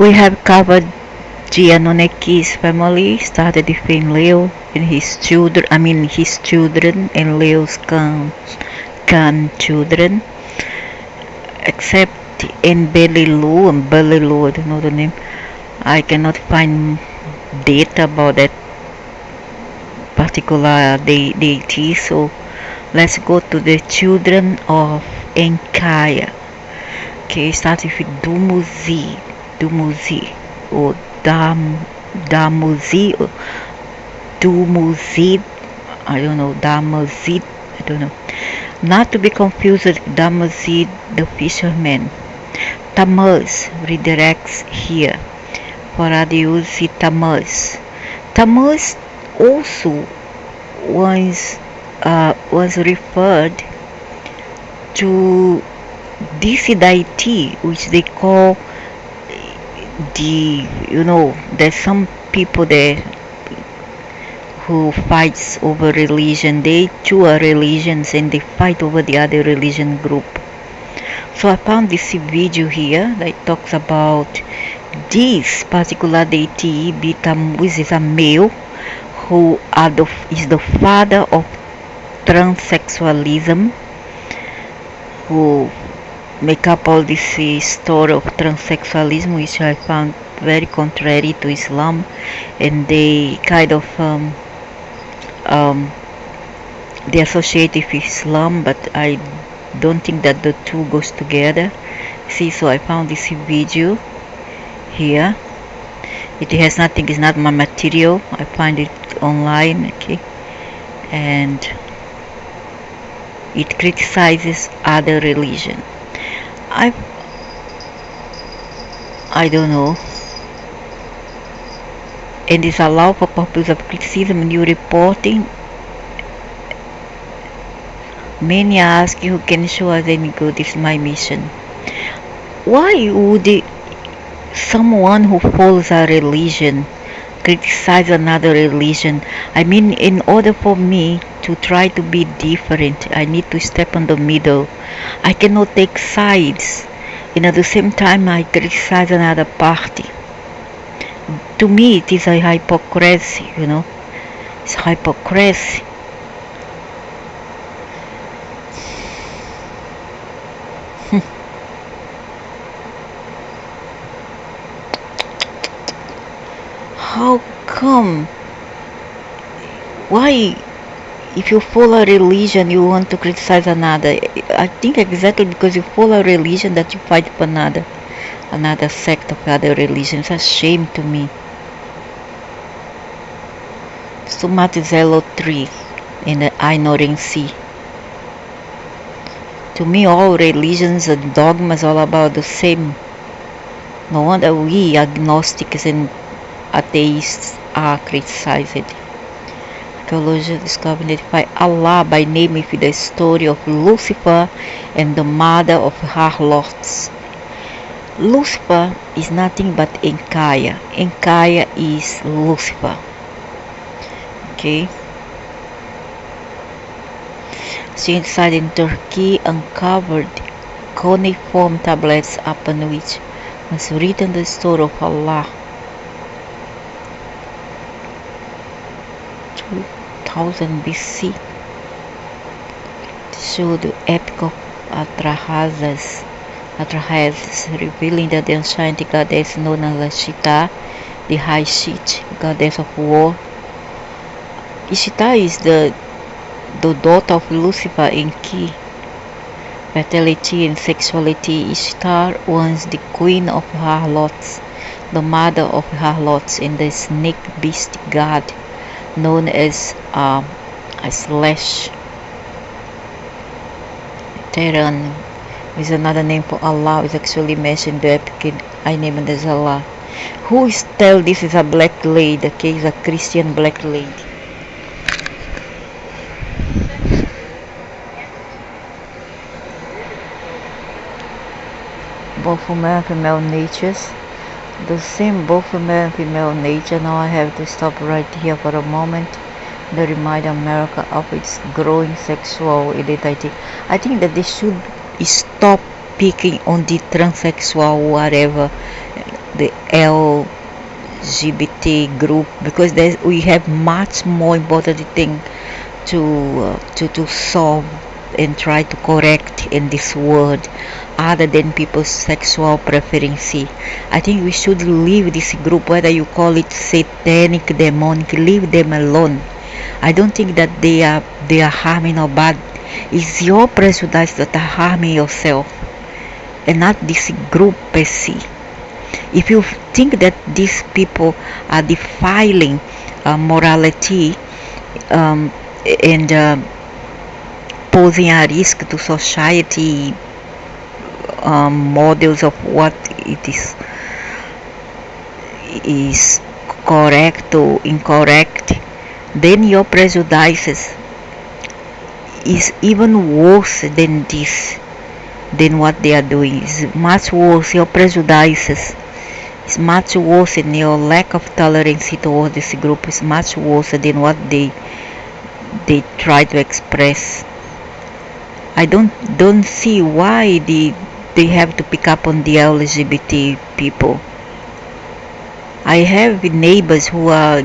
We have covered the Anunakis family, started with Leo and his children, and Leo's grandchildren, except in Belilu, I don't know the name. I cannot find data about that particular deity, so let's go to the children of Enki. Okay, starting with Dumuzid, or Damuzid, or Dumuzid, I don't know, Damuzid, I don't know. Not to be confused with Dumuzid, the fisherman. Tammuz redirects here. For Adiusi Tammuz. Tammuz also was referred to this deity, which they call there's some people there who fights over religion. They too are religions and they fight over the other religion group. So I found this video here that talks about this particular deity. Tammuz is a male who is the father of transsexualism, who make up all this story of transsexualism, which I found very contrary to Islam, and they kind of they associate with Islam, but I don't think that the two goes together. See, so I found this video here. It has nothing, it's not my material, I find it online, okay, and it criticizes other religion. I don't know, and is allowed for purpose of criticism and new reporting. Many ask you, can show us any good? Is my mission. Why would someone who follows a religion criticize another religion? I mean, in order for me to try to be different, I need to step on the middle. I cannot take sides, and at the same time I criticize another party. To me it is a hypocrisy, it's hypocrisy. How come? Why, if you follow a religion, you want to criticize another? I think exactly because you follow a religion that you fight for another sect of other religion. It's a shame to me. Sumat 03 in the Northern Sea. To me, all religions and dogmas all about the same. No wonder we agnostics and atheists are criticized. Archaeologists discovered identify Allah by name with the story of Lucifer and the mother of harlots. Lucifer is nothing but Enki. Enki is Lucifer. Okay. Inside in Turkey uncovered cuneiform tablets upon which was written the story of Allah. 2000 BC. Show the epic of Atrahasis, revealing that the ancient goddess known as Ishtar, the high Shit, goddess of war. Ishtar is the daughter of Lucifer, Enki. Fertility and sexuality. Ishtar was the queen of harlots, the mother of harlots, and the snake beast god known as Slash. Terran is another name for Allah, is actually mentioned in the epic. I name it as Allah. Who is tell this is a black lady? Okay, is a Christian black lady. Both male and female natures. The same both male and female nature. Now I have to stop right here for a moment. To remind America of its growing sexual identity. I think that they should stop picking on the transsexual whatever. the LGBT group, because we have much more important thing to solve and try to correct in this world, other than people's sexual preference. I think we should leave this group, whether you call it satanic, demonic, leave them alone. I don't think that they are harming nobody. It's your prejudice that are harming yourself, and not this group per se. If you think that these people are defiling morality, and posing a risk to society, models of what it is correct or incorrect, then your prejudices is even worse than this, than what they are doing. Is much worse. Your prejudices is much worse, and your lack of tolerance towards this group is much worse than what they try to express. I don't see why they have to pick up on the LGBT people. I have neighbors who are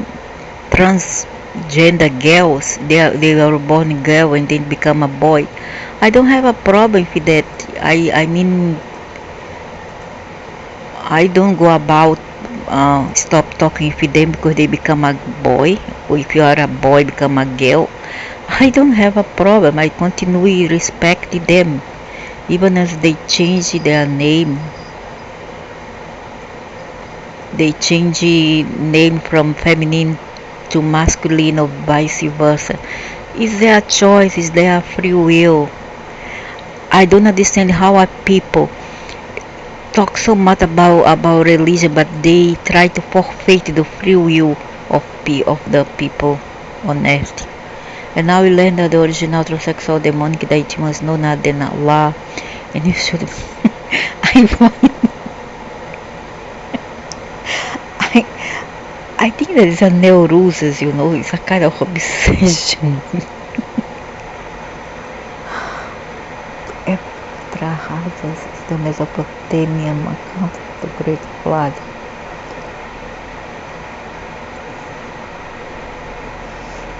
transgender girls. They were born girl and then become a boy. I don't have a problem with that. I mean, I don't go about stop talking with them because they become a boy, or if you are a boy become a girl. I don't have a problem. I continue respect them, even as they change their name. They change name from feminine to masculine or vice versa. It's their choice. It's their free will. I don't understand how our people talk so much about religion, but they try to forfeit the free will of the people on earth. And now we learn that the original transsexual demonic deity was no other than Allah, and you should. I think that is a neurosis, it's a kind of obsession. Razas the Mesopotamian account of the Great Flood.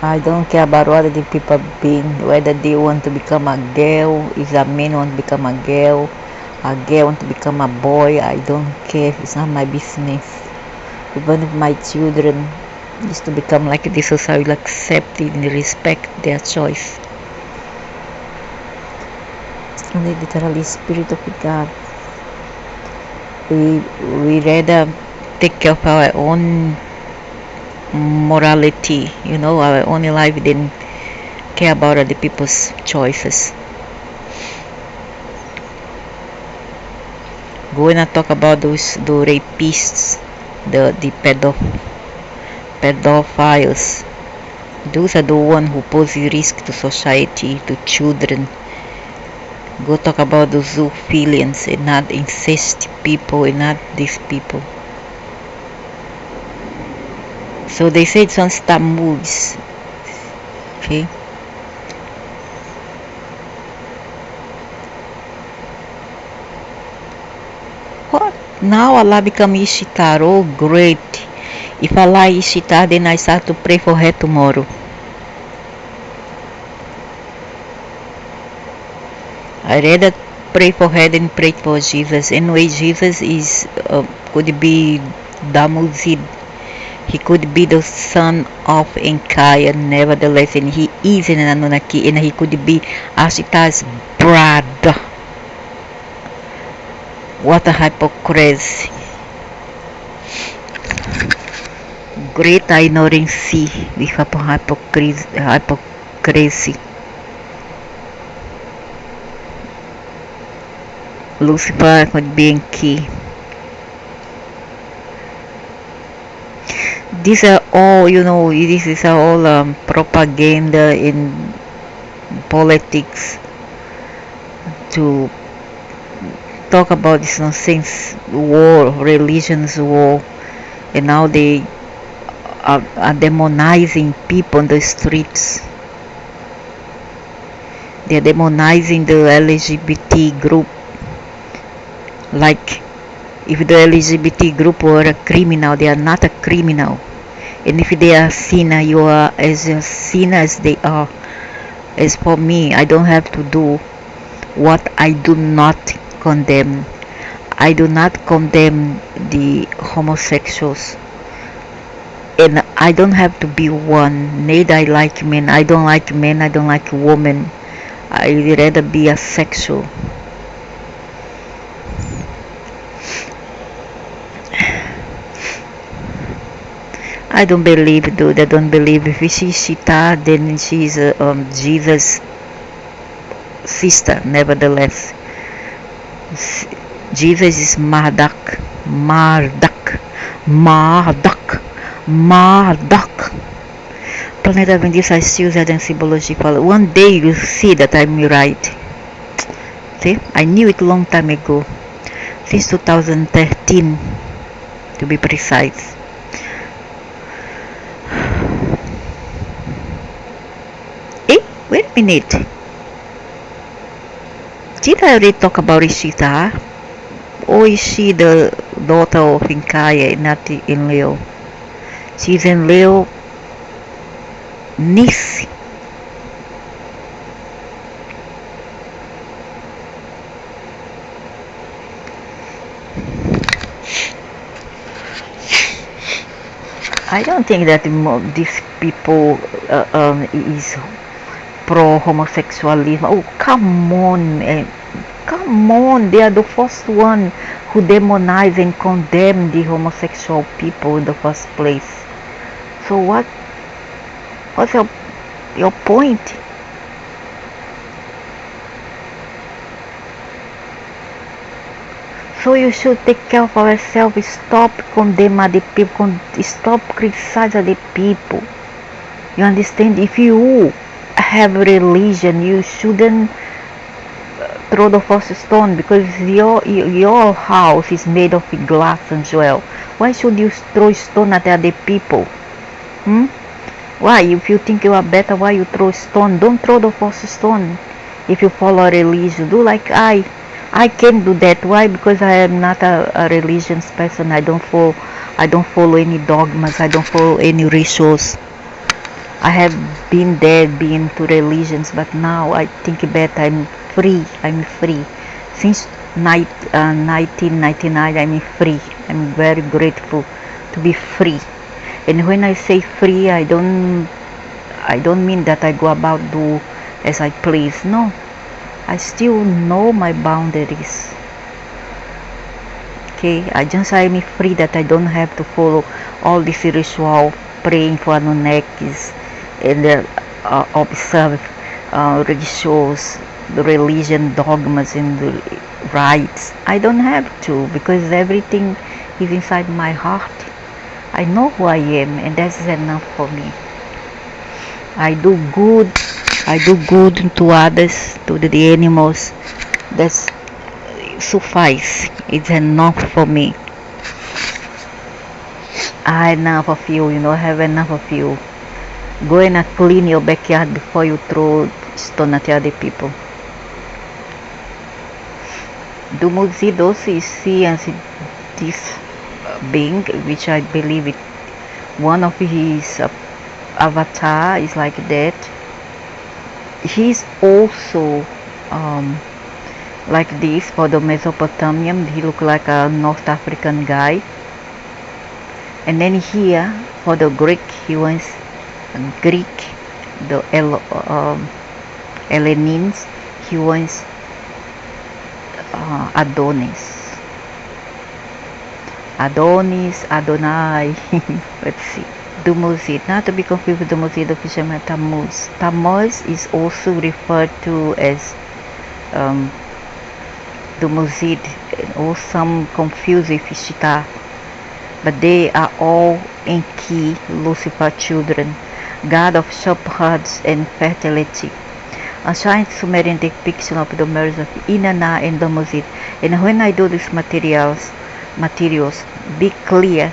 I don't care about what the people being, whether they want to become a girl, if a man want to become a girl want to become a boy. I don't care. It's not my business. Even if my children used to become like this, so I will accept it and respect their choice. Only literally spirit of God. We rather take care of our own morality, our own life, than care about other people's choices. Go and talk about the rapists, the pedophiles. Those are the ones who pose risk to society, to children. Go talk about the zoophilians and not incest people and not these people. So they say it's on Tammuz. Okay. What? Now Allah become Ishtar. Oh great. If Allah is Ishtar, then I start to pray for her tomorrow. I rather pray for her than pray for Jesus. Anyway, Jesus is could be Dumuzid. He could be the son of Enki, and nevertheless, and he is an Anunakis, and he could be Ashita's brother. What a hypocrisy! Great ignorance with hypocrisy. Lucifer could be Enki. These are all, this is all propaganda in politics to talk about this nonsense war, religions war, and now they are demonizing people on the streets. They are demonizing the LGBT group like If the LGBT group were a criminal, they are not a criminal. And if they are sinner, you are as a sinner as they are. As for me, I don't have to do what I do not condemn. I do not condemn the homosexuals. And I don't have to be one. Neither I like men. I don't like men. I don't like women. I'd rather be asexual. I don't believe, dude. I don't believe. If she's Sita, then she's Jesus' sister. Nevertheless, Jesus is Marduk, Marduk, Marduk, Marduk. Planet Adventist, I still use that symbology. One day you'll see that I'm right. See, I knew it a long time ago, since 2013, to be precise. Wait a minute. Did I already talk about Ishita? Or is she the daughter of Enki, not in Leo? She's in Leo niece. I don't think that these people is pro-homosexualism. Oh, come on. Come on. They are the first one who demonize and condemn the homosexual people in the first place. So what's your point? So you should take care of ourselves. Stop condemning other people. Stop criticizing other people. You understand? If you have religion, you shouldn't throw the first stone, because your house is made of glass and jewel. Why should you throw stone at other people? Why? If you think you are better, why you throw stone? Don't throw the first stone. If you follow a religion, do like I can't do that. Why? Because I am not a religious person. I don't follow any dogmas. I don't follow any rituals. I have been there, been to religions, but now I think better. I'm free. Since 1999, I'm free. I'm very grateful to be free. And when I say free, I don't mean that I go about do as I please. No, I still know my boundaries. Okay, I'm free, that I don't have to follow all this ritual, praying for Anunakis, and observe rituals, the religion dogmas and the rites. I don't have to, because everything is inside my heart. I know who I am, and that's enough for me. I do good to others, to the animals. That's suffice. It's enough for me. I have enough of you, have enough of you. Go and clean your backyard before you throw stone at other people. Dumuzid also is seen as this being, which I believe it. One of his avatar is like that. He's also like this for the Mesopotamian. He look like a North African guy. And then here for the Greek, he was Greek, the Hellenines, he was Adonai. Let's see. Dumuzid, not to be confused with Dumuzid, the fisherman Tammuz. Tammuz is also referred to as Dumuzid, or some confuse with Ishita, but they are all Enki, Lucifer children, god of shepherds and fertility. A giant Sumerian depiction of the marriage of Inanna and Dumuzid. And when I do these materials, be clear,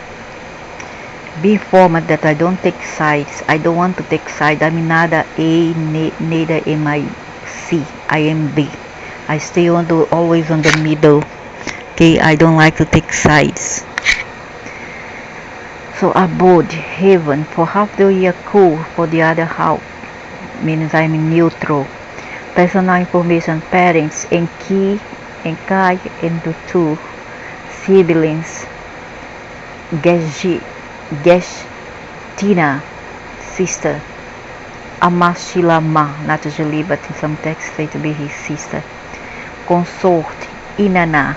be informed that I don't take sides. I don't want to take sides. I'm neither A, neither am I C. I am B. I stay always on the middle. Okay, I don't like to take sides. So abode, heaven, for half the year cool, for the other half means I'm neutral. Personal information, parents, Enki, Enkai, and the two siblings, Geshtina, sister, Amashilama, not usually, but in some texts say to be his sister, consort, Inanna,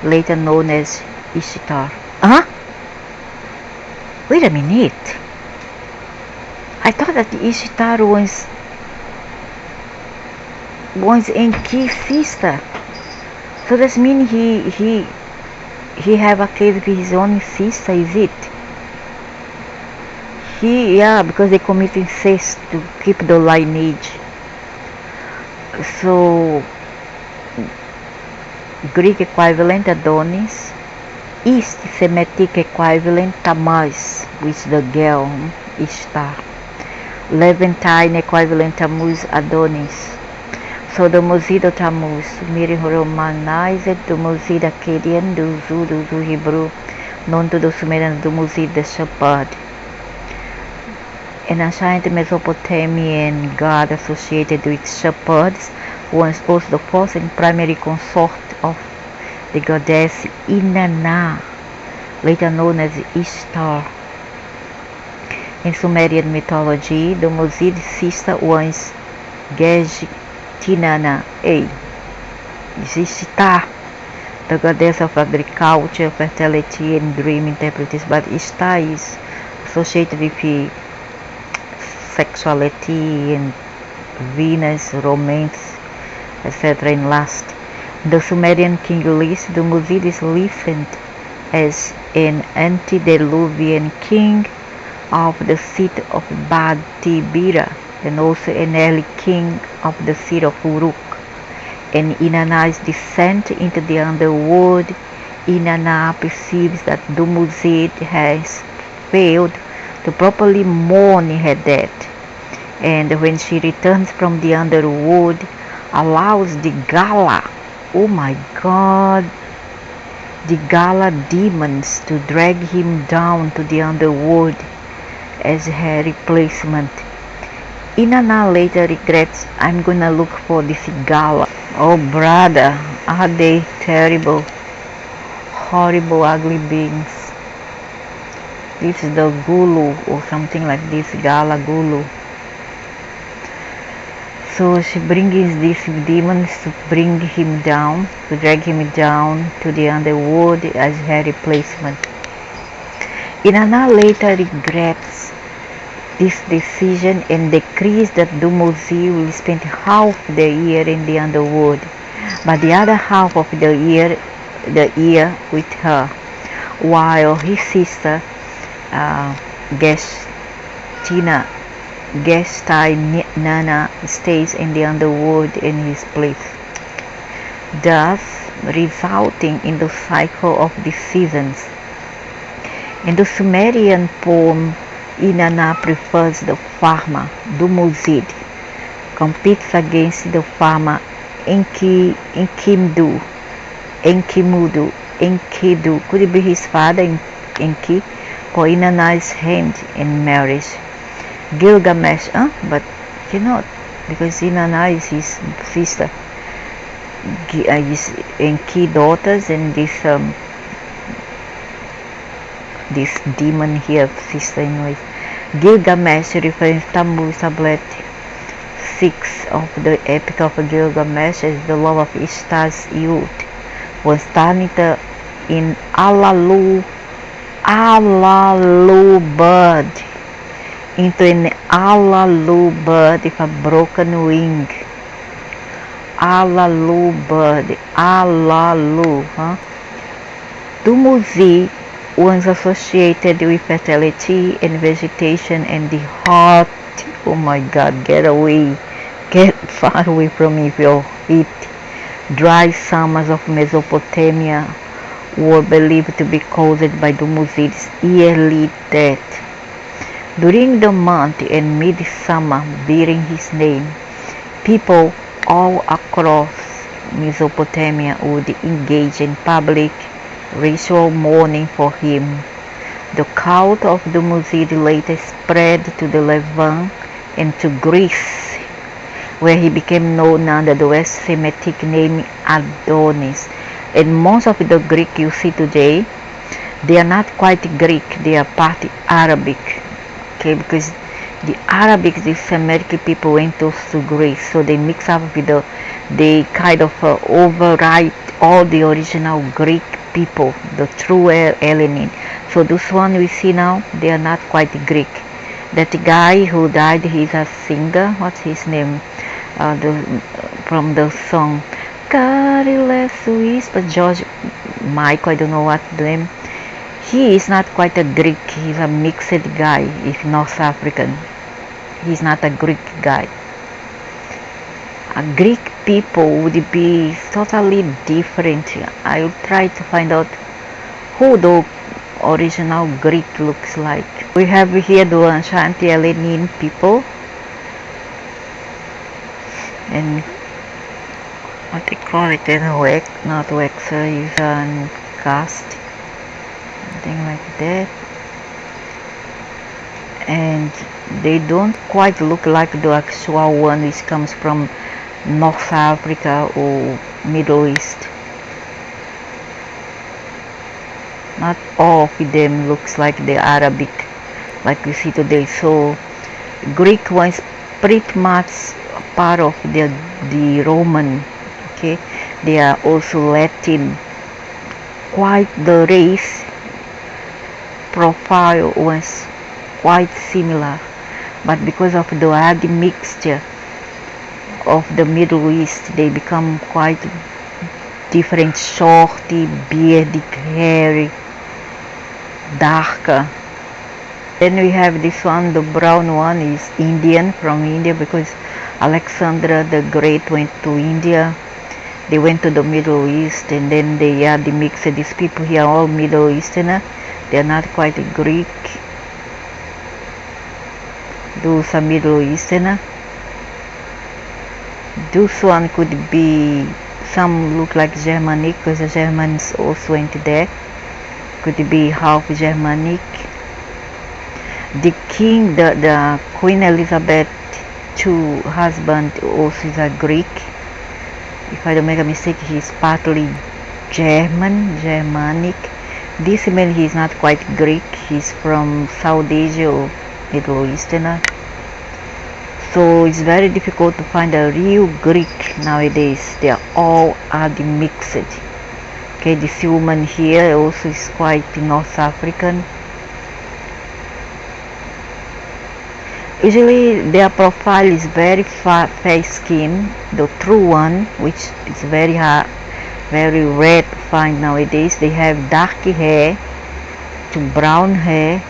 later known as Ishtar. Huh? Wait a minute. I thought that Ishtar was Enki's sister. So that means he have a case with his own sister, is it? Yeah, because they commit incest to keep the lineage. So Greek equivalent Adonis, East Semitic equivalent Tammuz, which the girl Ishtar. Levantine equivalent Tammuz Adonis. So Dumuzid or Tammuz, Sumerian Romanized, Dumuzid Akkadian, Duzu Hebrew, known to the Sumerians Dumuzid the shepherd. An ancient Mesopotamian god associated with shepherds, who was both the first and primary consort of the goddess Inanna, later known as Ishtar. In Sumerian mythology, Dumuzid's sister was Geshtinana, Ishtar, the goddess of agriculture, fertility, and dream interpretation. But Ishtar is associated with sexuality and Venus, romance, etc. and lust. The Sumerian king list, Dumuzid is listed as an antediluvian king of the seat of Badibira, and also an early king of the seat of Uruk. And Inanna's descent into the underworld, Inanna perceives that Dumuzid has failed to properly mourn her death, and when she returns from the underworld, allows the Gala, oh my god, the Gala demons to drag him down to the underworld as her replacement. Inanna later regrets, I'm gonna look for this Gala. Oh brother, are they terrible, horrible, ugly beings? This is the Gulu or something like this, Gala Gulu. So she brings these demons to bring him down, to drag him down to the underworld as her replacement. Inanna later regrets this decision and decrees that Dumuzid will spend half the year in the underworld, but the other half of the year with her, while his sister Geshtinana stays in the underworld in his place, thus resulting in the cycle of the seasons. In the Sumerian poem, Inanna prefers the farmer Dumuzid, competes against the farmer Enkimudu. Could it be his father Enki? For Inanna's hand in marriage. Gilgamesh, but cannot, because Inanna is his sister. His Enki daughters and this demon here, sister anyways. Gilgamesh refers to Tammuz tablet 6 of the Epic of Gilgamesh as the love of Ishtar's youth was turned in Alalu bird into an Alalu bird with a broken wing. Alalu bird, Dumuzid was associated with fertility and vegetation and the heart. Oh my god, get far away from me if you're heat. Dry summers of Mesopotamia were believed to be caused by Dumuzid's yearly death. During the month and midsummer bearing his name, people all across Mesopotamia would engage in public ritual mourning for him. The cult of Dumuzid later spread to the Levant and to Greece, where he became known under the West Semitic name Adonis. And most of the Greek you see today, they are not quite Greek, they are part Arabic. Okay, because the Arabic, the Semitic people went to Greece, so they mix up with they kind of override all the original Greek people, the true Hellenic. So this one we see now, they are not quite Greek. That guy who died, he's a singer. What's his name? From the song Cariless Whisper, George Michael, I don't know what name. He is not quite a Greek. He's a mixed guy. He's North African. He's not a Greek guy. A Greek people would be totally different. I will try to find out who the original Greek looks like. We have here the Ashanti Hellenic people, and what they call it, not wax, is a cast, something like that. And they don't quite look like the actual one which comes from North Africa or Middle East. Not all of them looks like the Arabic like we see today. So Greek ones pretty much part of the Roman. Okay, they are also Latin. Quite the race profile was quite similar, but because of the admixture of the Middle East, they become quite different, shorty, beardy, hairy, darker. Then we have this one, the brown one is Indian, from India, because Alexander the Great went to India. They went to the Middle East, and then they mixed. These people here are all Middle Easterner. They are not quite Greek. Those are Middle Easterner. This one could be, some look like Germanic, because the Germans also went there. Could be half Germanic. The king, the Queen Elizabeth II husband also is a Greek. If I don't make a mistake, he's partly Germanic. This man, he's not quite Greek. He's from South Asia or Middle Easterner. So it's very difficult to find a real Greek nowadays. They are all mixed. Okay, this woman here also is quite North African. Usually their profile is very fair skin, the true one, which is very hard, very rare to find nowadays. They have dark hair to brown hair,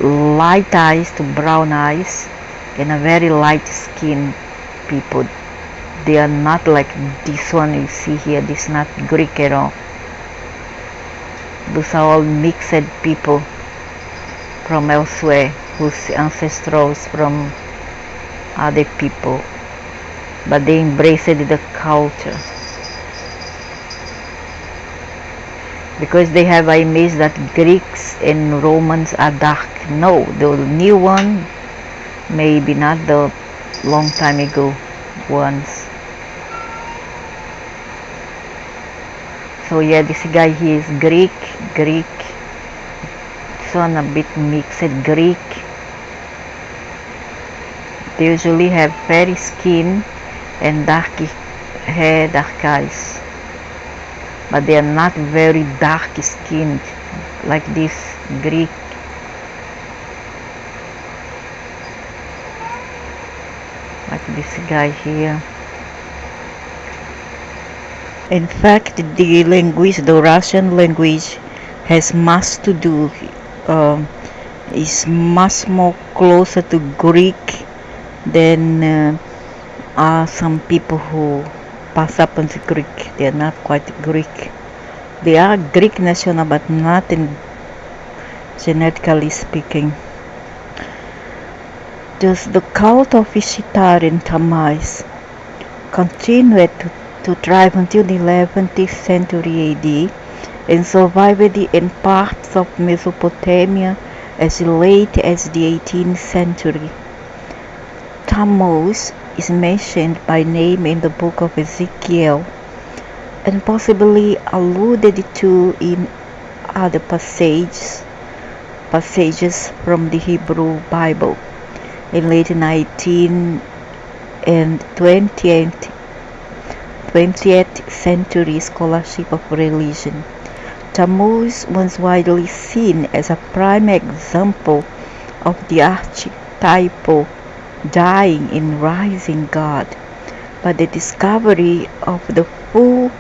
light eyes to brown eyes, and a very light skin people. They are not like this one you see here. This is not Greek at all. Those are all mixed people from elsewhere, whose ancestrals from other people, but they embraced the culture because they have an image that Greeks and Romans are dark. No, the new one, maybe not the long time ago ones. So yeah, this guy here is Greek. This one a bit mixed Greek. They usually have fair skin and dark hair, dark eyes, but they are not very dark skinned like this Greek. Like this guy here. In fact, the language, the Russian language, has much to do, is much more closer to Greek than some people who pass up on the Greek. They are not quite Greek. They are Greek national, but not in genetically speaking. Thus, the cult of Ishtar and Tammuz continued to thrive until the 11th century AD and survived in parts of Mesopotamia as late as the 18th century. Tammuz is mentioned by name in the book of Ezekiel and possibly alluded to in other passages from the Hebrew Bible. In late 19th and 20th century scholarship of religion, Tammuz was widely seen as a prime example of the archetypal dying and rising god, but the discovery of the full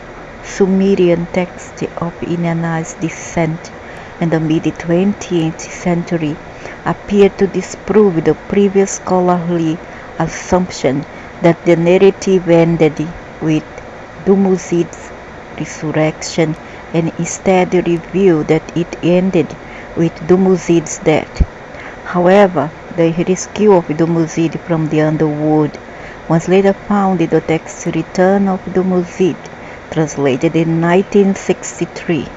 Sumerian text of Inanna's descent in the mid-20th century appeared to disprove the previous scholarly assumption that the narrative ended with Dumuzid's resurrection and instead revealed that it ended with Dumuzid's death. However, the rescue of Dumuzid from the underworld was later found in the text Return of Dumuzid, translated in 1963.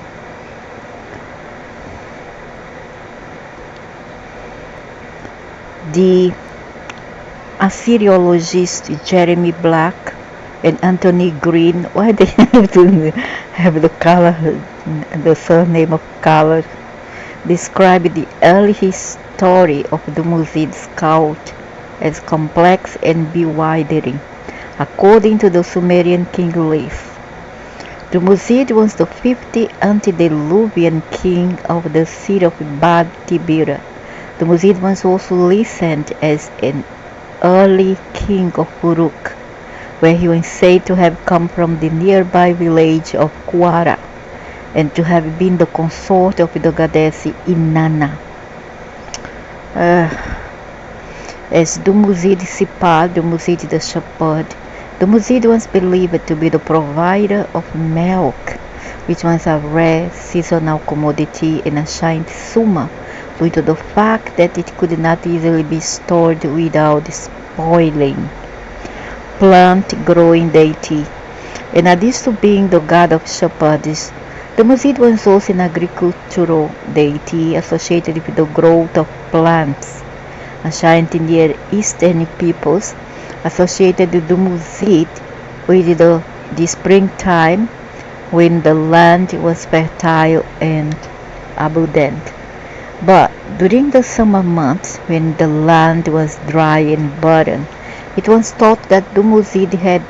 The Assyriologist Jeremy Black and Anthony Green, why they have to have the surname of color, described the early history of Dumuzid's cult as complex and bewildering. According to the Sumerian king list, Dumuzid was the 50th antediluvian king of the city of Bad Tibira. Dumuzid was also listed as an early king of Uruk, where he was said to have come from the nearby village of Quara and to have been the consort of the goddess Inanna. As Dumuzid Sipar, Dumuzid the shepherd, Dumuzid was believed to be the provider of milk, which was a rare seasonal commodity and a giant summa due to the fact that it could not easily be stored without spoiling. Plant-growing deity. In addition to being the god of shepherds, Dumuzid was also an agricultural deity associated with the growth of plants. A giant Near Eastern peoples associated Dumuzid with the springtime when the land was fertile and abundant. But during the summer months, when the land was dry and barren, it was thought that Dumuzid had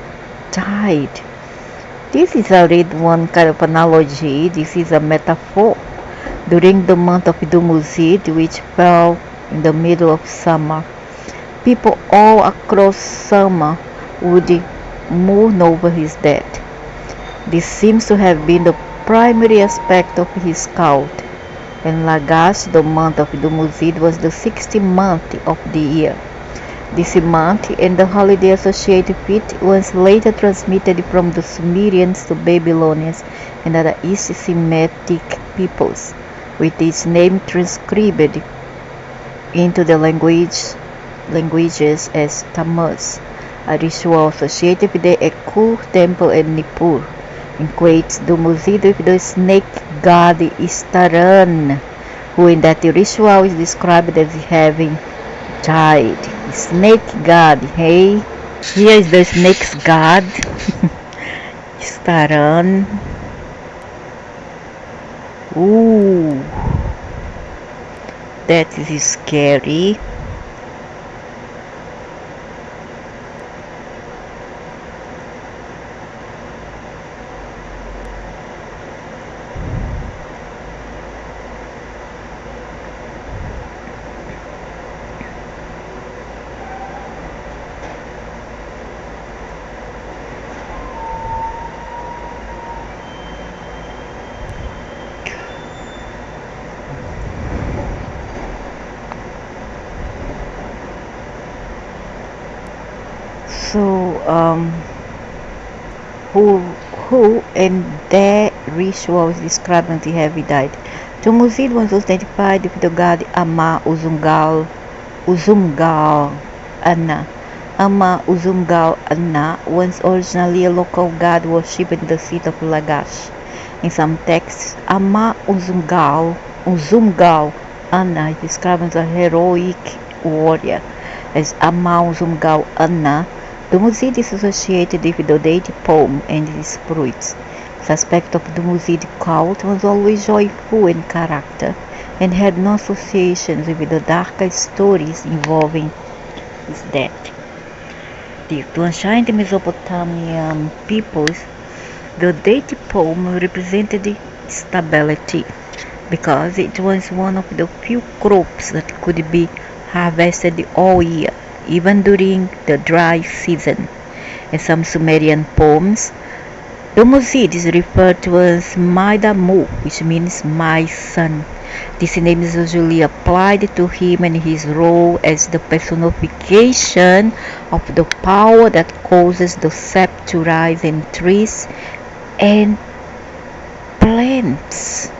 died. This is already one kind of analogy. This is a metaphor. During the month of Dumuzid, which fell in the middle of summer, people all across summer would mourn over his death. This seems to have been the primary aspect of his cult. In Lagash, the month of Dumuzid was the 60th month of the year. This month and the holiday associated with it was later transmitted from the Sumerians to Babylonians and other East Semitic peoples, with its name transcribed into the languages as Tammuz, a ritual associated with the Ekur temple and Nippur, equates Dumuzid with the snake god Istaran, who in that ritual is described as having died. Snake god, hey? Here is the snake's god, Istaran. Ooh, that is scary. So, who and their ritual is described until he died. Dumuzid was identified with the god Ama Uzungal Anna, Amma Uzumgal Anna was originally a local god worshipped in the city of Lagash. In some texts, Uzumgal Anna is described as a heroic warrior. As Amma Uzumgal Anna, Dumuzid is associated with the deity poem and its spirits. This aspect of Dumuzid cult was always joyful in character and had no associations with the darker stories involving his death. To ancient Mesopotamian peoples, the deity poem represented stability because it was one of the few crops that could be harvested all year, even during the dry season. In some Sumerian poems, Dumuzid is referred to as Maidamu, which means my son. This name is usually applied to him and his role as the personification of the power that causes the sap to rise in trees and plants.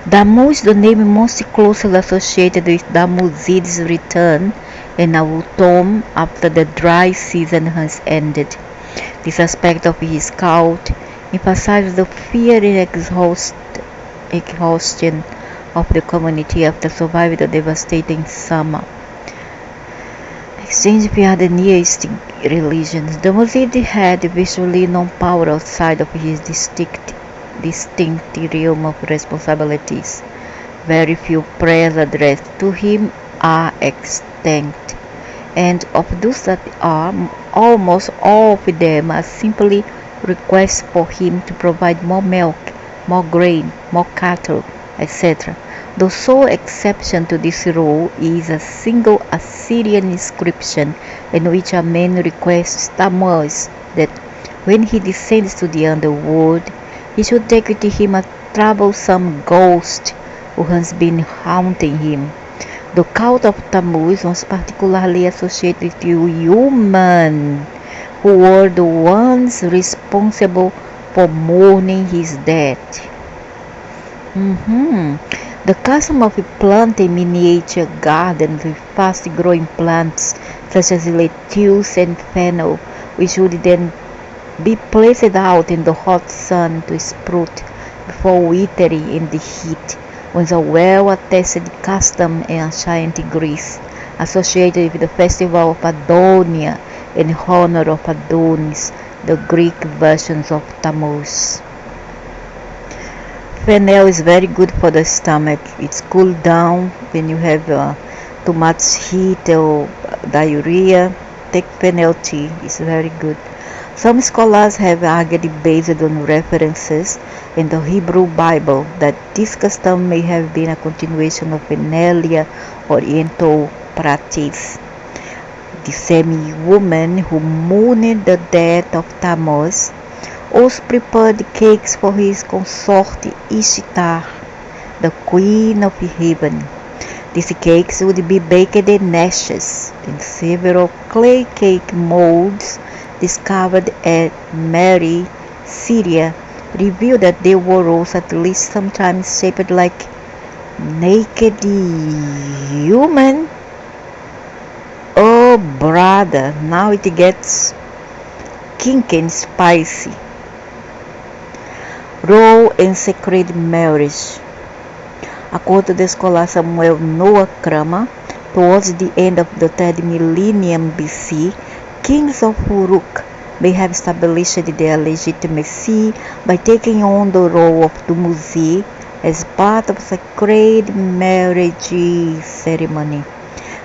Tammuz, the name most closely associated with Dumuzid's return in autumn after the dry season has ended. This aspect of his cult emphasizes the fear and exhaustion of the community after surviving the devastating summer. Exchange via the nearest religions, Dumuzid had virtually no power outside of his distinct realm of responsibilities. Very few prayers addressed to him are extinct, and of those that are, almost all of them are simply requests for him to provide more milk, more grain, more cattle, etc. The sole exception to this rule is a single Assyrian inscription in which a man requests Tammuz that when he descends to the underworld, he should take with him a troublesome ghost who has been haunting him. The cult of Tammuz was particularly associated with humans, who were the ones responsible for mourning his death. The custom of planting miniature gardens with fast-growing plants such as lettuce and fennel, which would then be placed out in the hot sun to sprout before withering in the heat, was a well-attested custom in ancient Greece, associated with the festival of Adonia in honor of Adonis, the Greek versions of Tammuz. Fennel is very good for the stomach. It's cool down when you have too much heat or diarrhea. Take fennel tea, it's very good. Some scholars have argued based on references in the Hebrew Bible that this custom may have been a continuation of an earlier Oriental practice. The same woman who mourned the death of Tammuz also prepared cakes for his consort Ishtar, the queen of heaven. These cakes would be baked in ashes in several clay cake molds discovered at Mary, Syria, revealed that they were also at least sometimes shaped like naked human. Oh brother, now it gets kinky and spicy. Role in sacred marriage. According to the scholar Samuel Noah Kramer, towards the end of the 3rd millennium BC, kings of Uruk may have established their legitimacy by taking on the role of Dumuzid as part of a sacred marriage ceremony.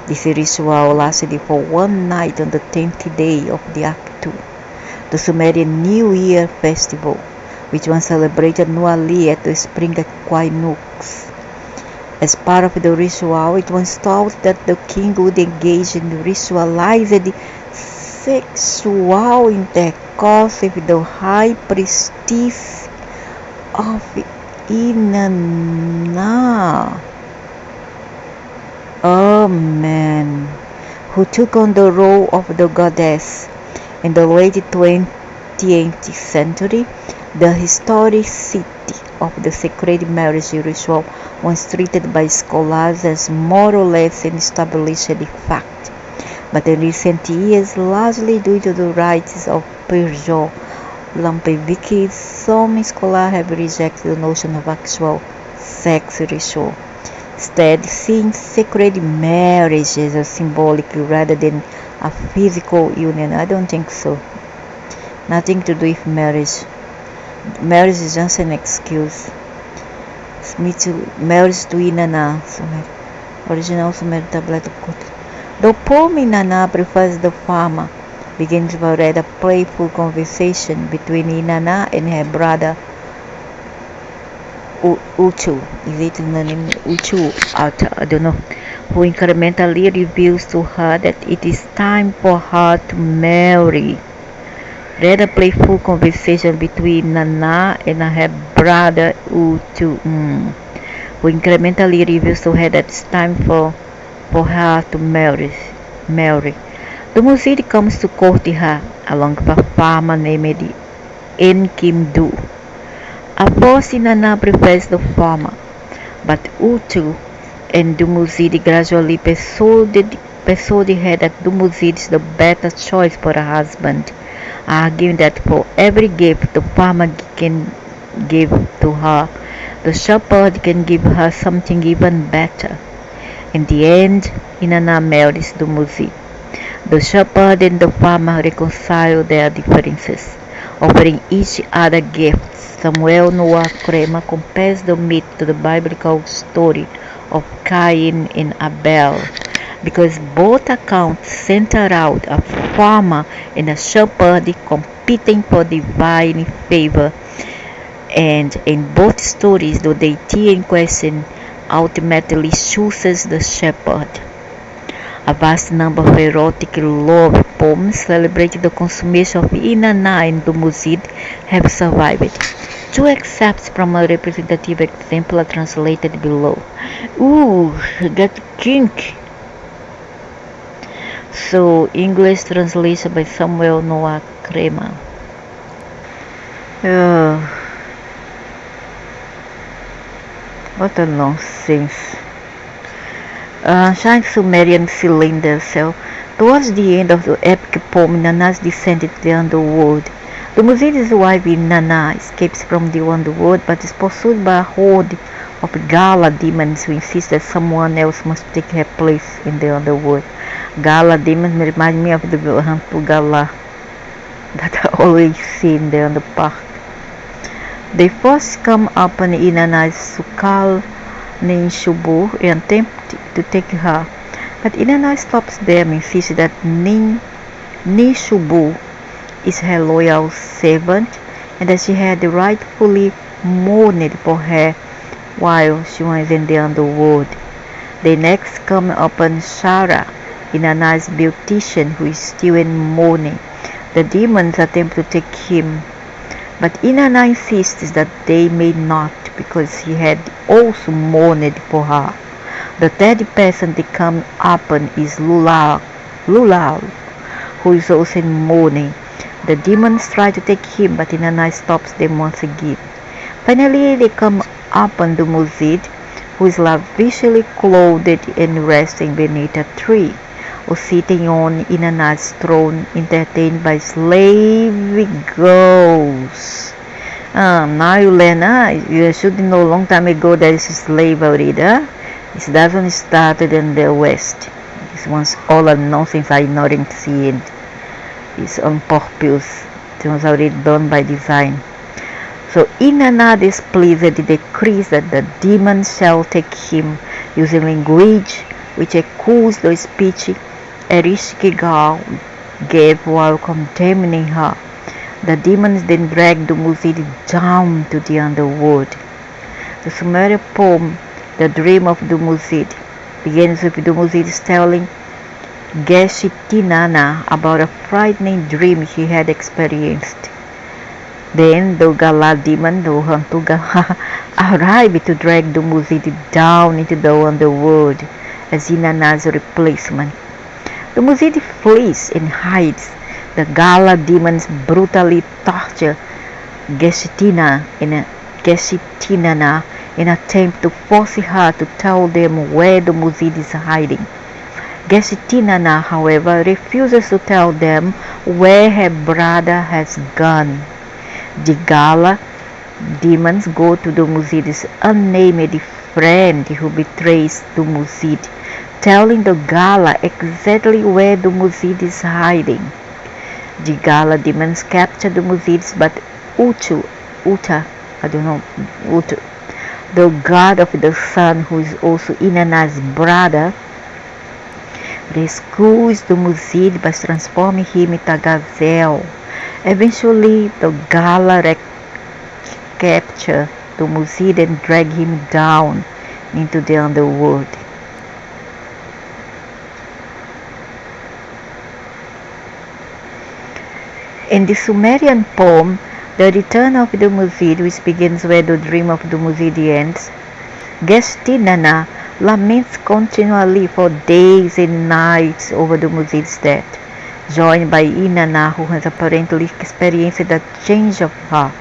This ritual lasted for one night on the 10th day of the Aktu, the Sumerian New Year festival, which was celebrated annually at the spring equinox. As part of the ritual, it was thought that the king would engage in ritualized sexual intercourse with the high priestess of Inanna, a man who took on the role of the goddess. In the late 20th century, the historicity of the sacred marriage ritual was treated by scholars as more or less an established fact. but in recent years, largely due to the rise of Peugeot Lampevici, some scholars have rejected the notion of actual sex ratio, instead seeing sacred marriage as a symbolic rather than a physical union. I don't think so. Nothing to do with marriage. Marriage is just an excuse. Marriage to Inanna. Original Sumer tablet of Kut. The poem Inanna prefers the farmer. Begins with a rather playful conversation between Inanna and her brother Uchu. Is it the name Uchu? I don't know. Who incrementally reveals to her that it is time for her to marry. Rather playful conversation between Nana and her brother Uchu. Who incrementally reveals to her that it's time for her to marry. Dumuzid comes to court her along with a farmer named Enki. At first, Nana prefers the farmer, but Uchu and Dumuzid gradually persuaded her that Dumuzid is the better choice for a husband, arguing that for every gift the farmer can give to her, the shepherd can give her something even better. In the end, Inanna marries Dumuzid. The shepherd and the farmer reconcile their differences, offering each other gifts. Samuel Noah Kramer compares the myth to the biblical story of Cain and Abel, because both accounts center out a farmer and a shepherd competing for divine favor, and in both stories the deity in question ultimately chooses the shepherd. A vast number of erotic love poems celebrating the consummation of Inanna and Dumuzid have survived. Two excerpts from a representative example are translated below. Ooh, got kink. So, English translation by Samuel Noah Kramer. What a nonsense. Giant Sumerian cylinder cell. Towards the end of the epic poem, Inanna's descent into the underworld. Dumuzid's wife Inanna escapes from the underworld but is pursued by a horde of Gala demons who insist that someone else must take her place in the underworld. Gala demons remind me of the Hantu Gala that I always see in the underpark. They first come upon Inanna's Sukal named Shubu and attempt to take her, but Inanna stops them, insists that Nishubu is her loyal servant and that she had rightfully mourned for her while she was in the underworld. They next come upon Shara, Inanna's beautician, who is still in mourning. The demons attempt to take him, but Inanna insists that they may not, because he had also mourned for her. The third person they come upon is Lulal, who is also in mourning. The demons try to take him, but Inanna stops them once again. Finally, they come upon Dumuzid, who is lavishly clothed and resting beneath a tree, or sitting on Inanna's throne, entertained by slave girls. Now you learn, you should know long time ago there is slavery there. It doesn't start in the West. This one's all a nonsense, ignorancy, and it's on purpose. It was already done by design. So Inanna displeased decrees that the demons shall take him, using language which echoes the speech Ereshkigal gave while condemning her. The demons then drag Dumuzid down to the underworld. The Sumerian poem, The Dream of Dumuzid, begins with Dumuzid telling Geshitinana about a frightening dream he had experienced. Then the Gala demon, the Hantu Gala, arrived to drag Dumuzid down into the underworld as Inanna's replacement. Dumuzid flees and hides. The Gala demons brutally torture Geshitinana in an attempt to force her to tell them where Dumuzid is hiding. Gestinana, however, refuses to tell them where her brother has gone. The Gala demons go to Dumuzid's unnamed friend who betrays Dumuzid, telling the Gala exactly where Dumuzid is hiding. The Gala demons capture Dumuzid, but Utu, the god of the sun, who is also Inanna's brother, rescues Dumuzid by transforming him into a gazelle. Eventually, the Gala capture Dumuzid and drag him down into the underworld. In the Sumerian poem, The Return of Dumuzid, which begins where the dream of Dumuzid ends, Gestinana laments continually for days and nights over Dumuzid's death, joined by Inanna, who has apparently experienced a change of heart,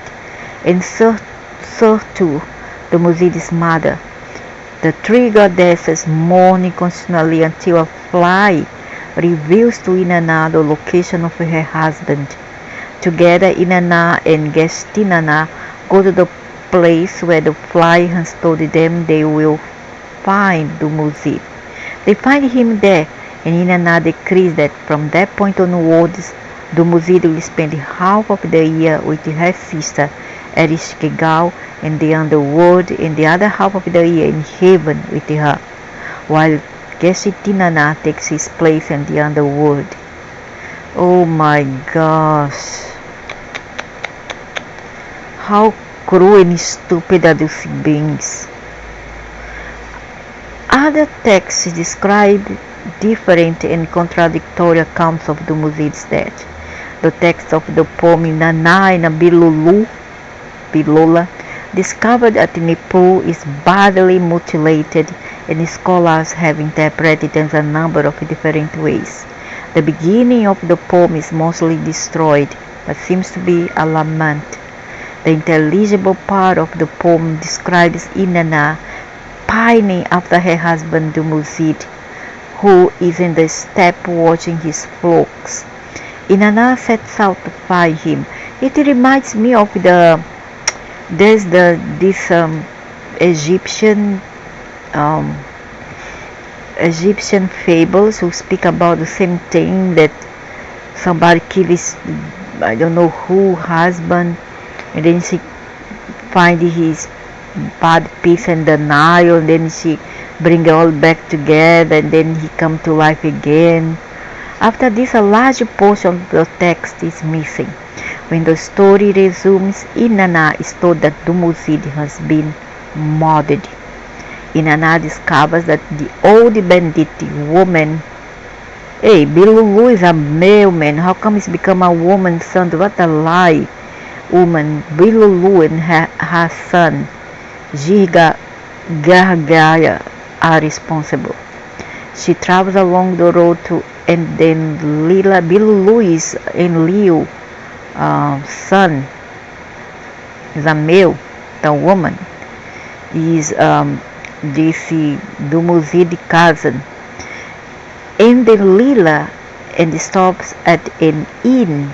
and Surtu, Dumuzid's mother. The three goddesses mourn continually until a fly reveals to Inanna the location of her husband. Together, Inanna and Gestinana go to the place where the fly has told them they will find Dumuzid. They find him there, and Inanna decrees that from that point onwards, Dumuzid will spend half of the year with her sister Ereshkigal in the underworld and the other half of the year in heaven with her, while Gestinana takes his place in the underworld. Oh my gosh. How cruel and stupid are these beings. Other texts describe different and contradictory accounts of Dumuzid's death. The text of the poem Nana and Bilola, discovered at Nepal, is badly mutilated, and scholars have interpreted it in a number of different ways. The beginning of the poem is mostly destroyed, but seems to be a lament. The intelligible part of the poem describes Inanna pining after her husband Dumuzid, who is in the steppe watching his flocks. Inanna sets out to find him. It reminds me of this Egyptian fables who speak about the same thing, that somebody kills I don't know who husband, and then she find his bad piece in the Nile, and then she bring it all back together, and then he come to life again. After this, a large portion of the text is missing. When the story resumes, Inanna is told that Dumuzid has been murdered. Inanna discovers that the old bandit woman, hey, Bilulu is a male man, how come it's become a woman's son? What a lie. Woman Bilulu and her son Jirga Gargaya are responsible. She travels along the road and then Lila Bilulu is in Liu son is a male. The woman is this Dumuzid cousin, and then Lila and stops at an inn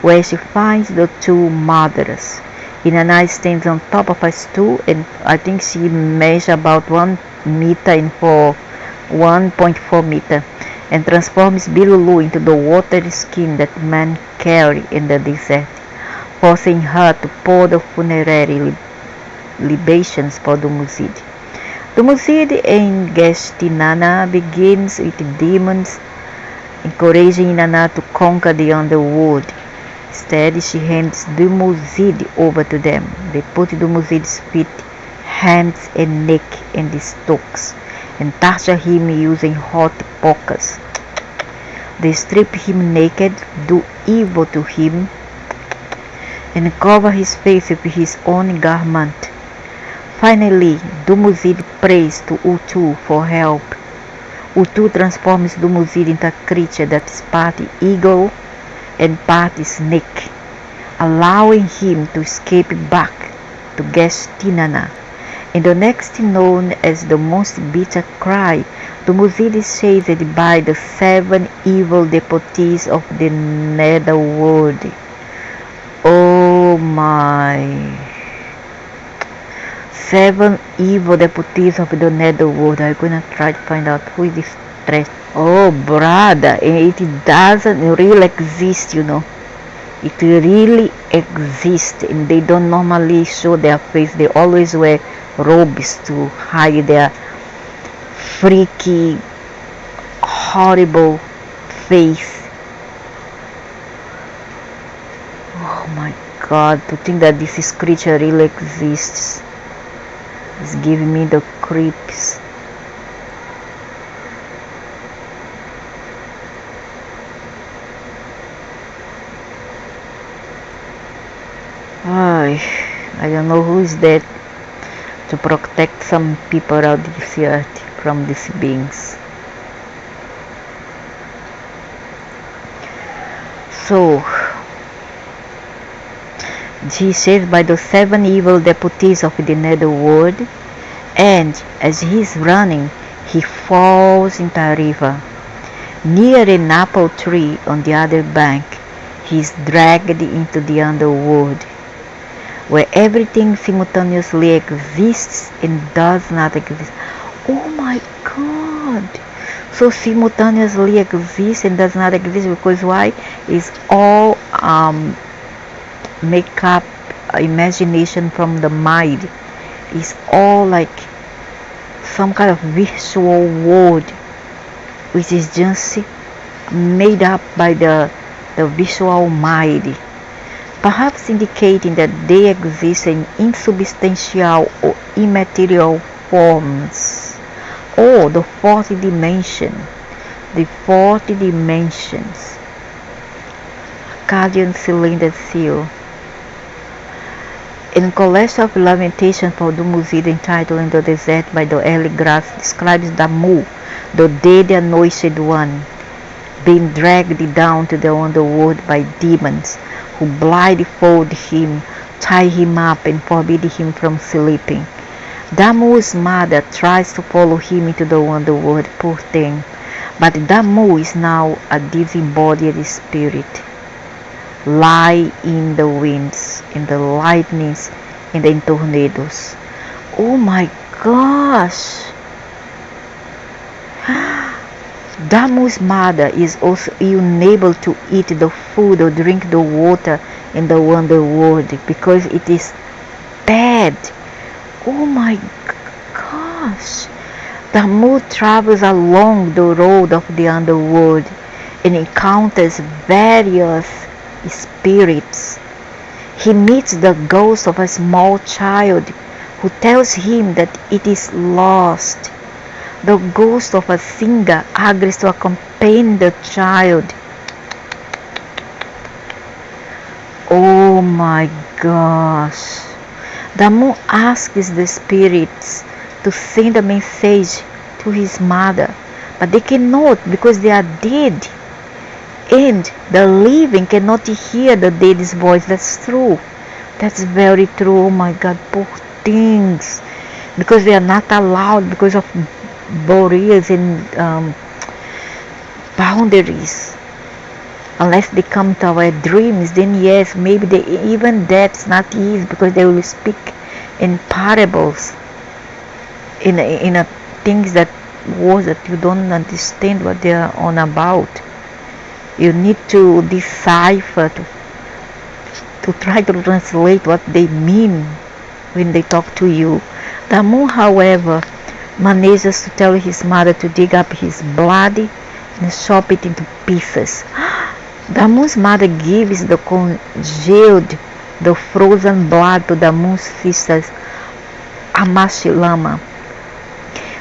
where she finds the two murderers. Inanna stands on top of a stool, and I think she measures about 1 meter and 1.4 meter, and transforms Bilulu into the watery skin that men carry in the desert, forcing her to pour the funerary libations for Dumuzid. Dumuzid and Gestinana begins with demons, encouraging Inanna to conquer the underworld. Instead, she hands Dumuzid over to them. They put Dumuzid's feet, hands and neck in the stocks and torture him using hot pokers. They strip him naked, do evil to him, and cover his face with his own garment. Finally, Dumuzid prays to Utu for help. Utu transforms Dumuzid into a creature that is part eagle and part snake, allowing him to escape back to Gestinana. In the next known as the most bitter cry, Dumuzid is chased by the 7 evil devotees of the netherworld. Oh my. 7 evil devotees of the netherworld. I'm gonna try to find out who is this trash. Oh brother, it doesn't really exist, It really exists, and they don't normally show their face. They always wear robes to hide their freaky, horrible face. Oh my god, to think that this creature really exists is giving me the creeps. I don't know who is that to protect some people out this earth from these beings. So, he is chased by the 7 evil devotees of the netherworld, and as he is running, he falls into a river. Near an apple tree on the other bank, he is dragged into the underworld, where everything simultaneously exists and does not exist. Oh my god! So simultaneously exists and does not exist because why? It's all make up imagination from the mind. It's all like some kind of visual world which is just made up by the visual mind, perhaps indicating that they exist in insubstantial or immaterial forms. Oh, the 4th dimension. The 4th dimensions. Akkadian cylinder seal. In College of Lamentation for Dumuzid, entitled In the Desert by the Early Grass, describes Tammuz, the dead anointed one, being dragged down to the underworld by demons who blindfold him, tie him up, and forbid him from sleeping. Tammuz's mother tries to follow him into the underworld, poor thing, but Tammuz is now a disembodied spirit, lie in the winds, in the lightnings, and in tornadoes. Oh my gosh! Tammuz's mother is also unable to eat the food or drink the water in the underworld because it is bad. Oh my gosh! Tammuz travels along the road of the underworld and encounters various spirits. He meets the ghost of a small child who tells him that it is lost. The ghost of a singer agrees to accompany the child. Oh my gosh. Tammuz asks the spirits to send a message to his mother, but they cannot because they are dead. And the living cannot hear the dead's voice. That's true. That's very true. Oh my god, poor things. Because they are not allowed because of barriers and boundaries. Unless they come to our dreams, then yes, maybe even that's not easy because they will speak in parables, in a things that words that you don't understand what they are on about. You need to decipher to try to translate what they mean when they talk to you. Tammuz, however, manages to tell his mother to dig up his blood and chop it into pieces. Tammuz's mother gives the congealed, the frozen blood to Tammuz's sister Amashilama,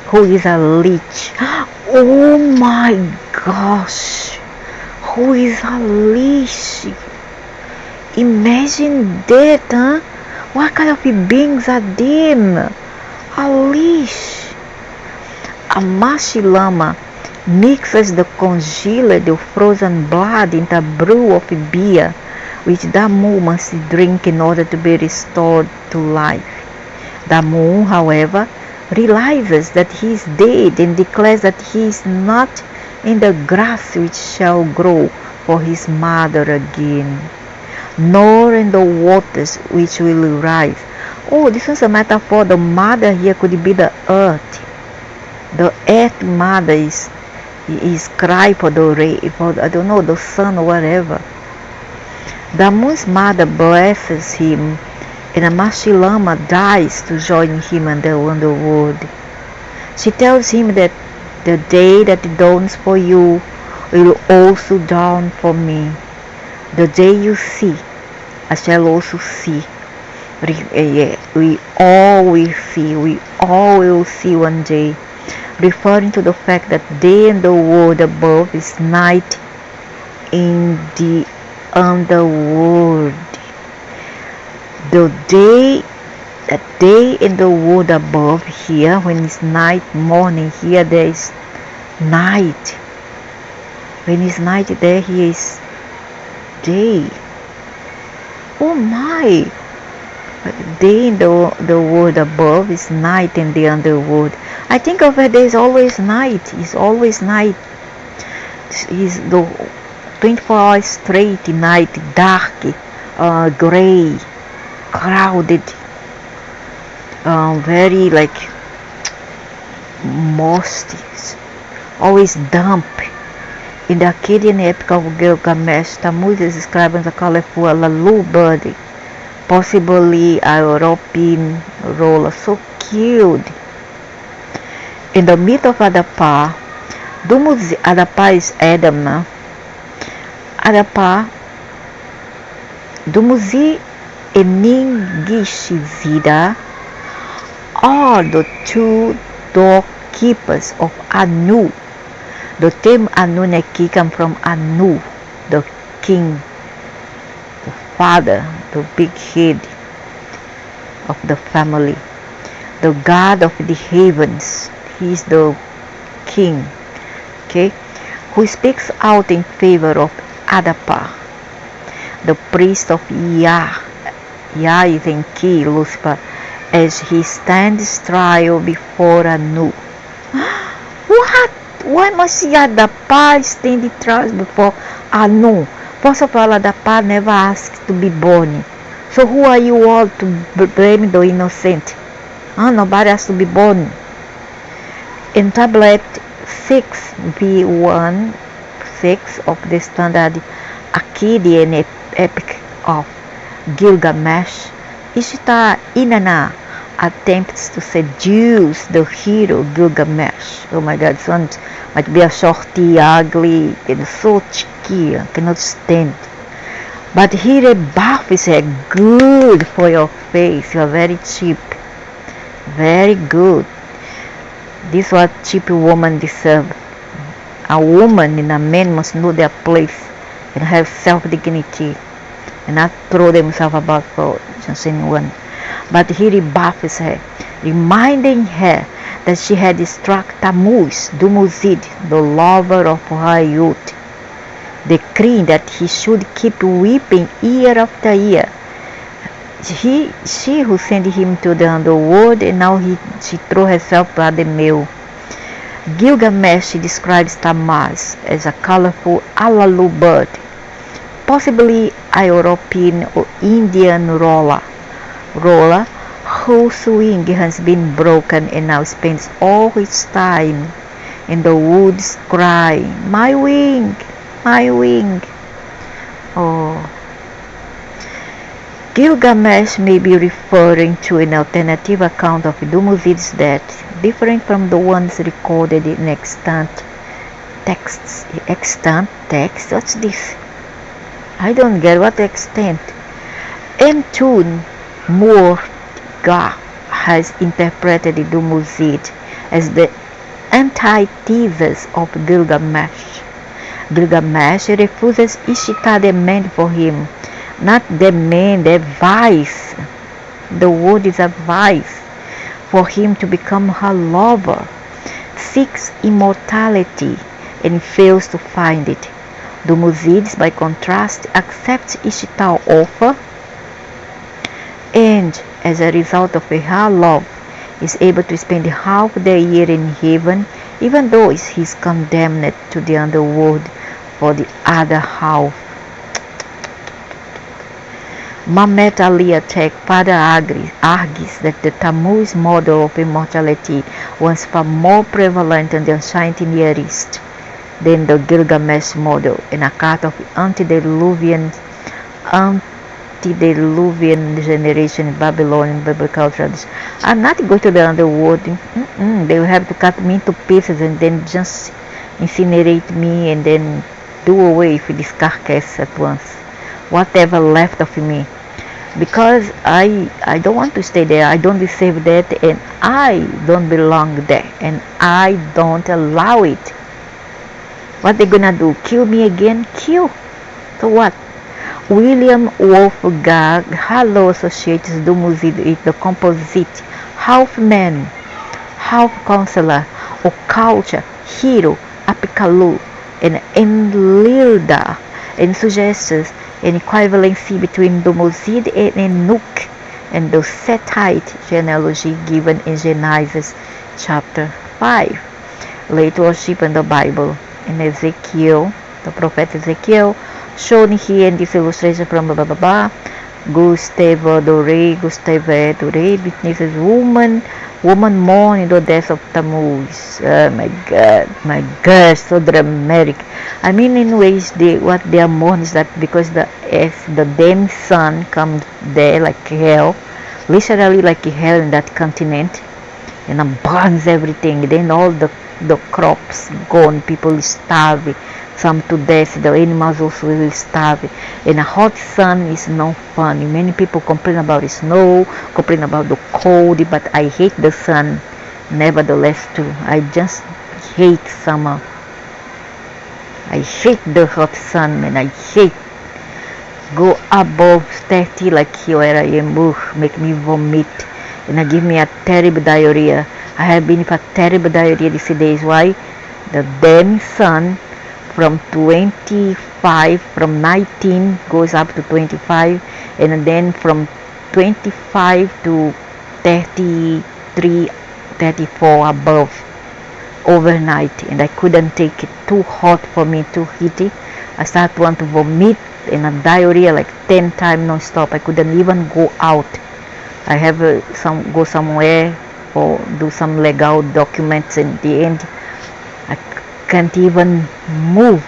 who is a leech. Oh my gosh! Who is a leech? Imagine that, huh? What kind of beings are them? A leech. Amashilama mixes the congealed or frozen blood into a brew of beer, which Tammuz must drink in order to be restored to life. Tammuz, however, realizes that he is dead and declares that he is not in the grass which shall grow for his mother again, nor in the waters which will rise. Oh, this is a metaphor. The mother here could be the earth. The earth mother is cry for the rain, for, I don't know, the sun or whatever. Tammuz's mother blesses him, and Amashilama dies to join him in the underworld. She tells him that the day that dawns for you will also dawn for me. The day you see, I shall also see. We all will see one day, referring to the fact that day in the world above is night in the underworld. That day in the world above here, when it's night, morning, here there is night. When it's night there, here is day. Oh my! But day in the world above is night in the underworld. I think of it, there is always night. It's always night. It's the 24 hours straight night, dark, gray, crowded, very like musty, always damp. In the Akkadian epic of Gilgamesh, Tammuz is described as a colorful lalu bird, possibly a European roller, so cute. In the myth of Adapa, Dumuzid, Adapa is Adam. Adapa, Dumuzid and Ningishizida are the two doorkeepers of Anu. The term Anunakis comes from Anu, the king, the father, the big head of the family, the god of the heavens. He is the king, okay, who speaks out in favor of Adapa, the priest of Yah. Yah is Enki, Lucifer, as he stands trial before Anu. What? Why must Adapa stand trial before Anu? First of all, Adapa never asked to be born. So who are you all to blame the innocent? Nobody has to be born. In tablet 6v1 6 of the standard Akkadian epic of Gilgamesh, Ishtar Inanna attempts to seduce the hero Gilgamesh. Oh my God, son might be a shorty, ugly, and so cheeky, I cannot stand. But he rebuffs her. Good for your face, you are very cheap, very good. This is what cheap woman deserve. A woman and a man must know their place and have self-dignity and not throw themselves about for just anyone. But he rebuffs her, reminding her that she had struck Tammuz, Dumuzid, the lover of her youth, decreeing that he should keep weeping year after year. She who sent him to the underworld, and now she threw herself at the mill. Gilgamesh describes Tammuz as a colorful alalu bird, possibly a European or Indian roller whose wing has been broken and now spends all its time in the woods crying, "My wing, my wing." Oh. Gilgamesh may be referring to an alternative account of Dumuzid's death, different from the ones recorded in extant texts. Extant text? What's this? I don't get what extent. Entun Murga has interpreted Dumuzid as the antithesis of Gilgamesh. Gilgamesh refuses Ishtar demand for him, not demand, advice. The word is advice for him to become her lover, seeks immortality and fails to find it. Dumuzid, by contrast, accepts Ishtar's offer, and as a result of her love, is able to spend half the year in heaven, even though he's condemned to the underworld for the other half. Mehmet Ali Atek further argues that the Tammuz model of immortality was far more prevalent in the ancient Near East than the Gilgamesh model, an account of antediluvian generation in Babylonian biblical tradition. I'm not going to the underworld. They will have to cut me into pieces and then just incinerate me and then do away with this carcass at once. Whatever left of me, because I don't want to stay there. I don't deserve that, and I don't belong there, and I don't allow it. What they gonna do? Kill me again? Kill? So what? William Wolfgang Hallo associates Dumuzid with the composite half man, half counselor, or culture, hero, Apikalu, and Enlilda, and suggests an equivalency between Dumuzid and Enuk and the Sethite genealogy given in Genesis chapter 5. Late worship in the Bible. In Ezekiel, the prophet Ezekiel, shown here in this illustration from Gustave Doré witnesses woman mourning the death of Tammuz. Oh my God, so dramatic. I mean, in ways, what they are mourning is that because as the damn sun comes there like hell, literally like hell in that continent, and burns everything, then all the crops gone, people starve, some to death, the animals also will starve, and a hot sun is no fun. Many people complain about the snow, complain about the cold, but I hate the sun nevertheless too. I just hate summer. I hate the hot sun, and I hate go above 30 like here where I am. Make me vomit and give me a terrible diarrhea. I have been with a terrible diarrhea these days. Why? The damn sun from 25, from 19 goes up to 25, and then from 25 to 33, 34 above overnight, and I couldn't take it. Too hot for me, too heaty. I started to want to vomit and a diarrhea like 10 times non-stop. I couldn't even go out. I have go somewhere or do some legal documents, in the end I can't even move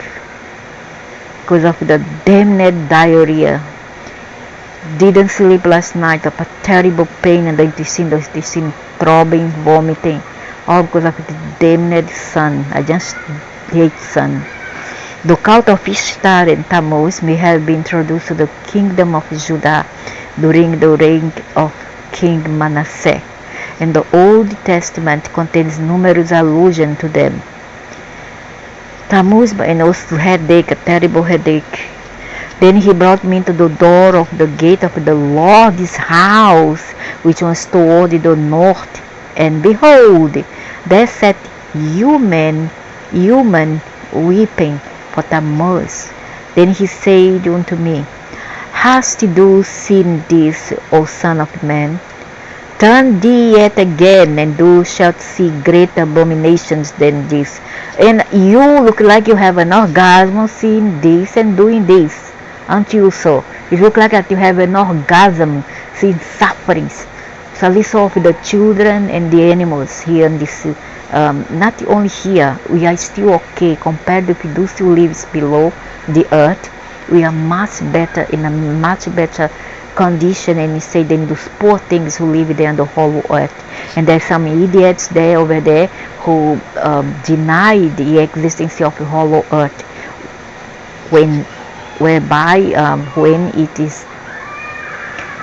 because of the damned diarrhea. Didn't sleep last night of a terrible pain in the intestine, throbbing, vomiting, all because of the damned sun. I just hate sun. The cult of Ishtar and Tammuz may have been introduced to the kingdom of Judah during the reign of King Manasseh, and the Old Testament contains numerous allusions to them. Tammuz, and also headache, a terrible headache. Then he brought me to the door of the gate of the Lord's house, which was toward the north, and behold, there sat human weeping for Tammuz. Then he said unto me, Hast thou seen this, O son of man? Turn thee yet again, and thou shalt see great abominations than this. And you look like you have an orgasm seeing this and doing this. Aren't you so? You look like that you have an orgasm seeing sufferings. So listen of the children and the animals here in this. Not only here, we are still okay compared with those who live below the earth. We are much better, in a much better condition, and say than those poor things who live there on the whole earth. And there's some idiots there over there who deny the existence of the whole earth, when it is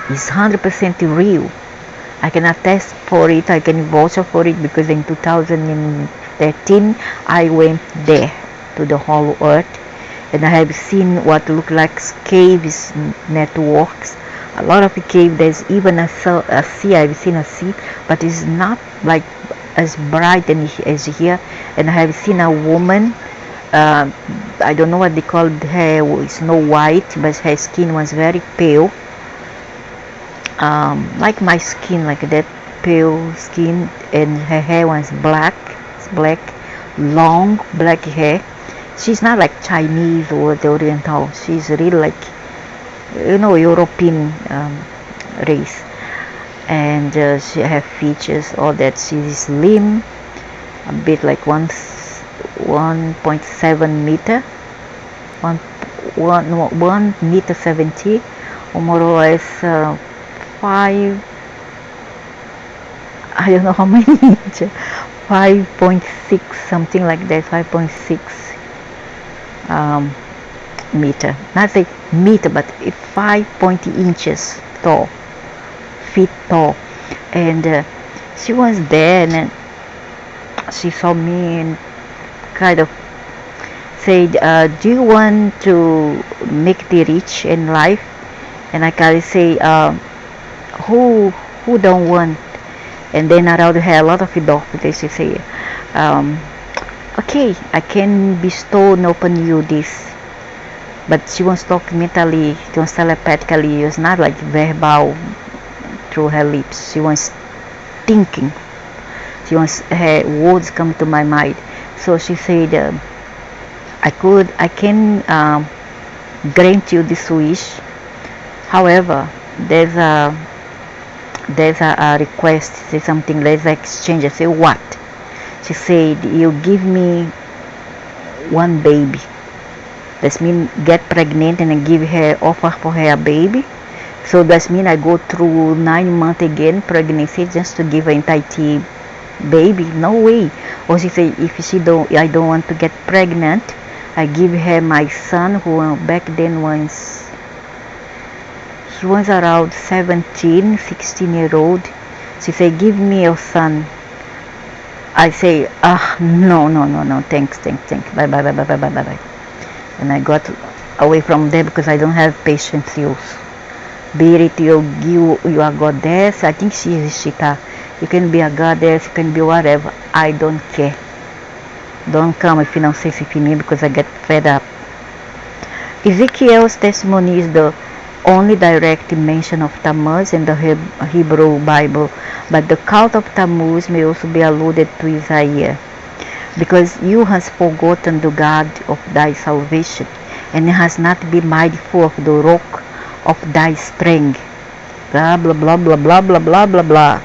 100% real. I can attest for it, I can vouch for it, because in 2013 I went there to the whole earth, and I have seen what look like caves networks. A lot of the cave, there's even a sea. I've seen a sea, but it's not like as bright as here. And I have seen a woman, I don't know what they called her, Snow White, but her skin was very pale, like my skin, like that, pale skin, and her hair was black. It's black, long black hair. She's not like Chinese or the Oriental. She's really like, European race. And she have features, all that. She's slim, a bit like 1.7 meter, 1 meter 70, or more or less 5. I don't know how many inches, 5.6, something like that, 5.6 meter. Not say meter, but 5 inches tall, feet tall. And she was there, and she saw me and kind of said, do you want to make the rich in life? And I kind of say, who don't want? And then around her a lot of doctors, she say, okay, I can bestow upon you this. But she wants to talk mentally, she wants telepathically. It's not like verbal through her lips. She wants thinking. She wants her words come to my mind. So she said, I can grant you this wish. However, there's a request. Say something. There's an exchange. I say, what? She said, you give me one baby. That means get pregnant and give her, offer for her a baby. So that means I go through 9 months again pregnancy just to give her entire baby. No way. Or she say, if I don't want to get pregnant, I give her my son, who back then he was around 17, 16-year-old. She say, give me your son. I say, no, thanks, bye. And I got away from there because I don't have patience. You are goddess. I think she is Shita. You can be a goddess, you can be whatever. I don't care. Don't come if you don't say it to me, because I get fed up. Ezekiel's testimony is the only direct mention of Tammuz in the Hebrew Bible, but the cult of Tammuz may also be alluded to Isaiah. Because you has forgotten the God of thy salvation, and has not been mindful of the rock of thy strength. Blah blah blah blah blah blah blah blah blah.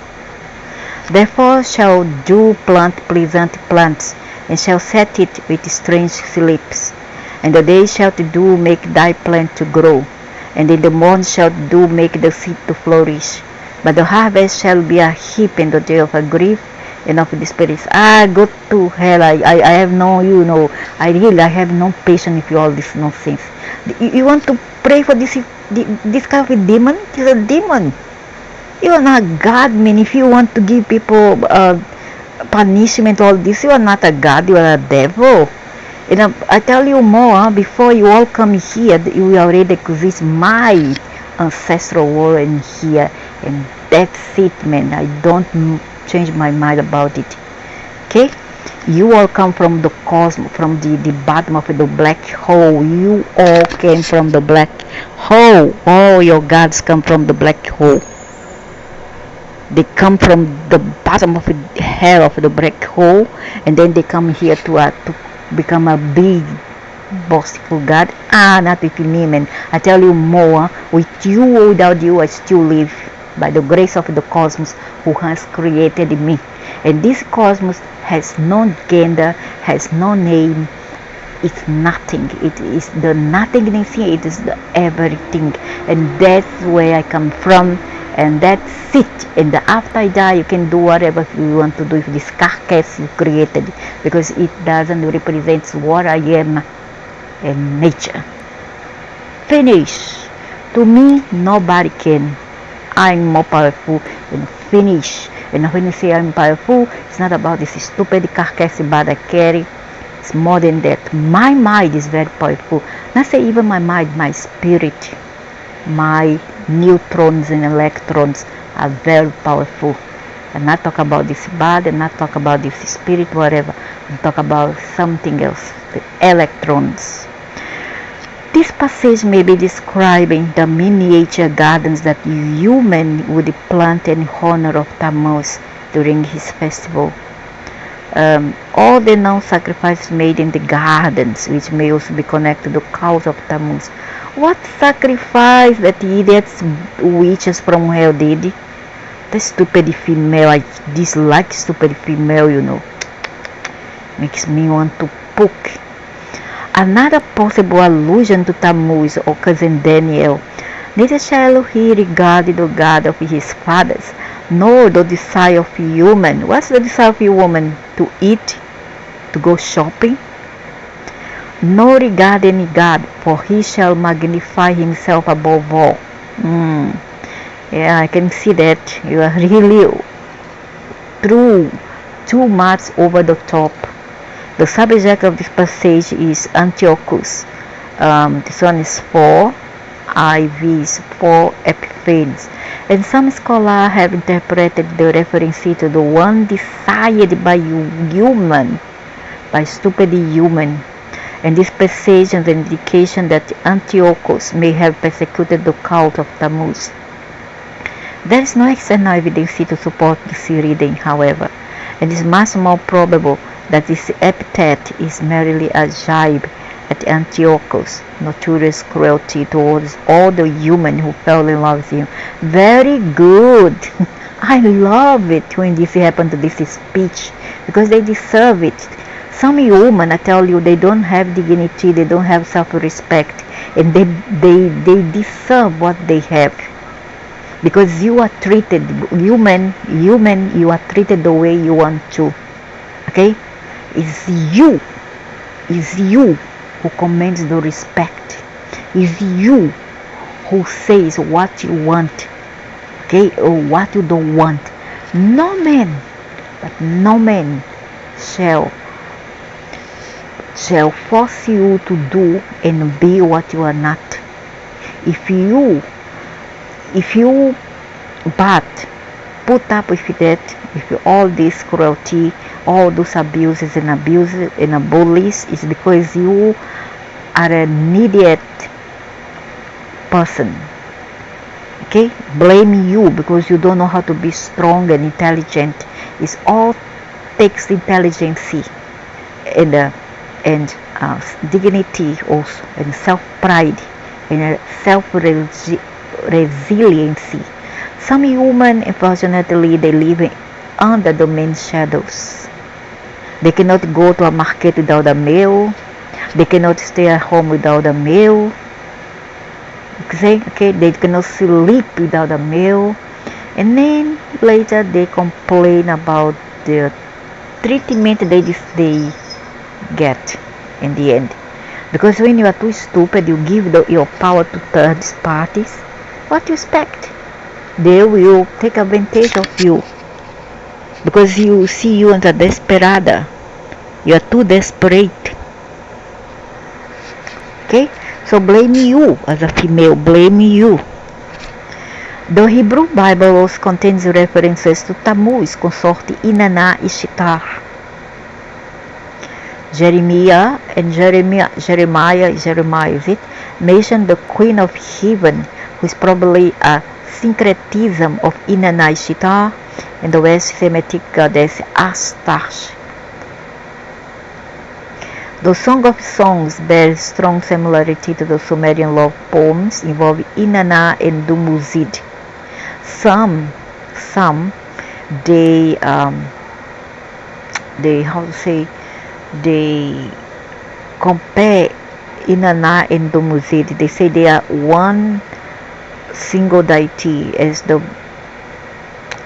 Therefore shall thou plant pleasant plants, and shall set it with strange sleeps. And the day shalt thou make thy plant to grow, and in the morn shalt thou make the seed to flourish. But the harvest shall be a heap in the day of a grief, and of the spirits. Go to hell. I have no, I have no patience with all this nonsense. You want to pray for this kind of a demon? It's a demon. You are not God, man. If you want to give people punishment, all this, you are not a God, you are a devil. And I tell you more, before you all come here, you already exist my ancestral world in here, and that's it, man. I don't change my mind about it. Okay, you all come from the cosmos, from the bottom of the black hole. You all came from the black hole. All your gods come from the black hole. They come from the bottom of the hell of the black hole, and then they come here to become a big boastful God. Not with me, man. I tell you more, with you or without you, I still live by the grace of the cosmos, who has created me. And this cosmos has no gender, has no name. It's nothing. It is the nothingness here. It is the everything. And that's where I come from. And that's it. And after I die, you can do whatever you want to do with this carcass you created, because it doesn't represent what I am in nature. Finish. To me, nobody can. I'm more powerful and finish. And when you say I'm powerful, it's not about this stupid carcass body I carry. It's more than that. My mind is very powerful. Not say even my mind, my spirit, my neutrons and electrons are very powerful. I'm not talking about this body, I'm not talking about this spirit, whatever. I'm talking about something else, the electrons. This passage may be describing the miniature gardens that human would plant in honor of Tammuz during his festival. All the non-sacrifices made in the gardens, which may also be connected to the cult of Tammuz. What sacrifice that idiots witches from hell did? The stupid female, I dislike stupid female, makes me want to poke. Another possible allusion to Tammuz occurs in Daniel. Neither shall he regard the God of his fathers, nor the desire of human. What's the desire of human? To eat, to go shopping? Nor regard any God, for he shall magnify himself above all. Yeah, I can see that you are really too much over the top. The subject of this passage is Antiochus. This one is 4 IVs, 4 Epiphanes. And some scholars have interpreted the reference to the one desired by human, by stupid human. And this passage is an indication that Antiochus may have persecuted the cult of Tammuz. There is no external evidence to support this reading, however, and it is much more probable that this epithet is merely a jibe at Antiochus' notorious cruelty towards all the human who fell in love with him. Very good. I love it when this happens to this speech, because they deserve it. Some human, I tell you, they don't have dignity, they don't have self-respect, and they deserve what they have. Because you are treated, human, you are treated the way you want to. Okay? It's you who commands the respect. It's you who says what you want, okay, or what you don't want. No man shall force you to do and be what you are not. If you but put up with that, with all this cruelty, all those abuses and bullies, is because you are an idiot person. Okay, blame you because you don't know how to be strong and intelligent. It's all takes intelligence and dignity also, and self-pride and self-resiliency. Some human, unfortunately, they live under the man's shadows. They cannot go to a market without a meal. They cannot stay at home without a meal. Okay, they cannot sleep without a meal. And then later they complain about the treatment they get in the end. Because when you are too stupid, you give your power to third parties. What do you expect? They will take advantage of you. Because you see you as a desperada. You are too desperate. Okay? So blame you as a female. Blame you. The Hebrew Bible also contains references to Tammuz, consort Inanna e Shitar. Jeremiah mention the Queen of Heaven, who is probably a syncretism of Inanna Ishtar and the West Semitic goddess Ashtar. The Song of Songs bears strong similarity to the Sumerian love poems involving Inanna and Dumuzid. Some they compare Inanna and Dumuzid. They say they are one single deity, as the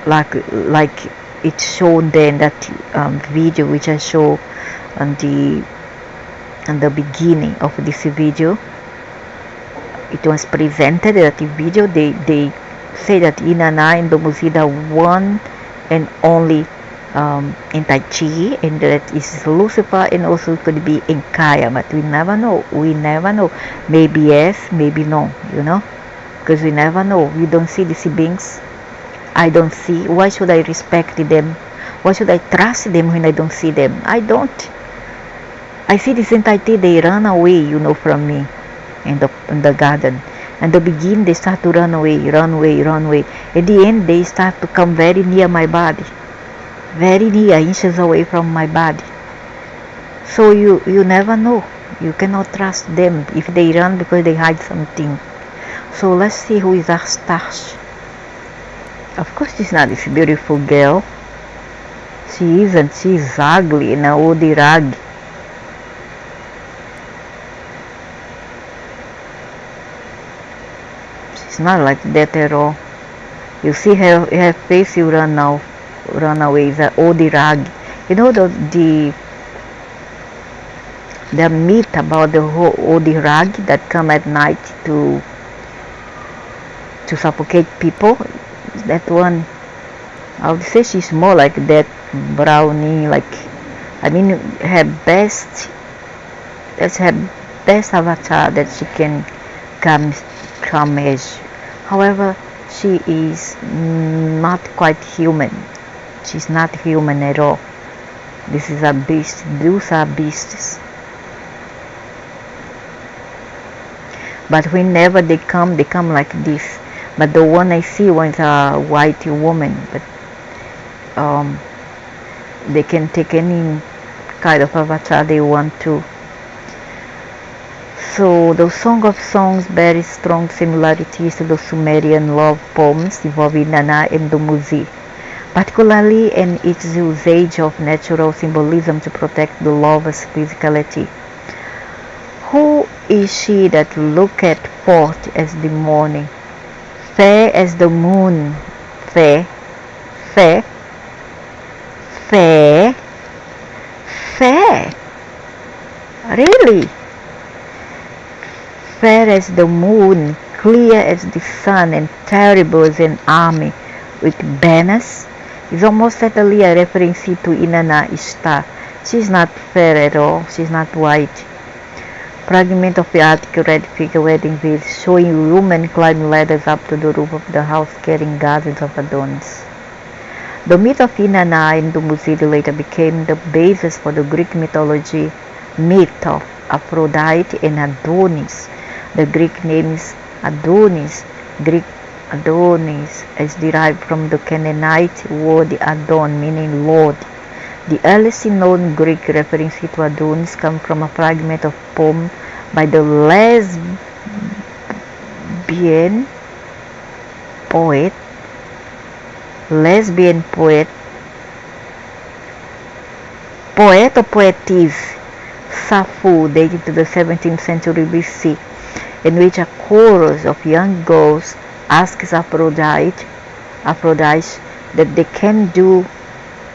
like it's shown there in that video which I show on the beginning of this video. It was presented at the video. They say that Inanna and Dumuzid are one and only in Tai Chi, and that is Lucifer, and also could be Enki, but we never know. Maybe yes, maybe no, because we never know. We don't see these beings. I don't see. Why should I respect them? Why should I trust them when I don't see them? I don't. I see this entity, they run away, from me. in the garden. And the begin, they start to run away, run away, run away. At the end, they start to come very near my body, very near, inches away from my body. So you never know. You cannot trust them if they run because they hide something. So let's see who is Astash. Of course, she's not this beautiful girl. She isn't. She's ugly and oldie rag. She's not like that at all. You see her face, you run away. It's an oldie rag. You know the myth about the whole oldie rag that come at night to suffocate people. That one, I would say she's more like that brownie. That's her best avatar that she can come as. However, she is not quite human. She's not human at all. This is a beast. Those are beasts. But whenever they come like this. But the one I see was a white woman. But they can take any kind of avatar they want to. So the Song of Songs bears strong similarities to the Sumerian love poems involving Nana and Dumuzid, particularly in its usage of natural symbolism to protect the lover's physicality. Who is she that looketh forth as the morning, fair as the moon, fair, fair, fair, fair, really? Fair as the moon, clear as the sun, and terrible as an army with banners, is almost certainly a reference to Inanna Ishtar. She's not fair at all. She's not white. Fragment of the article red figure wedding veils showing women climbing ladders up to the roof of the house carrying garlands of Adonis. The myth of Inanna and Dumuzid later became the basis for the Greek mythology myth of Aphrodite and Adonis. The Greek name is Adonis. Greek Adonis is derived from the Canaanite word Adon, meaning Lord. The earliest known Greek reference to Adonis comes from a fragment of poem by the lesbian poet or poetess Sappho, dated to the 17th century BC, in which a chorus of young girls asks Aphrodite that they can do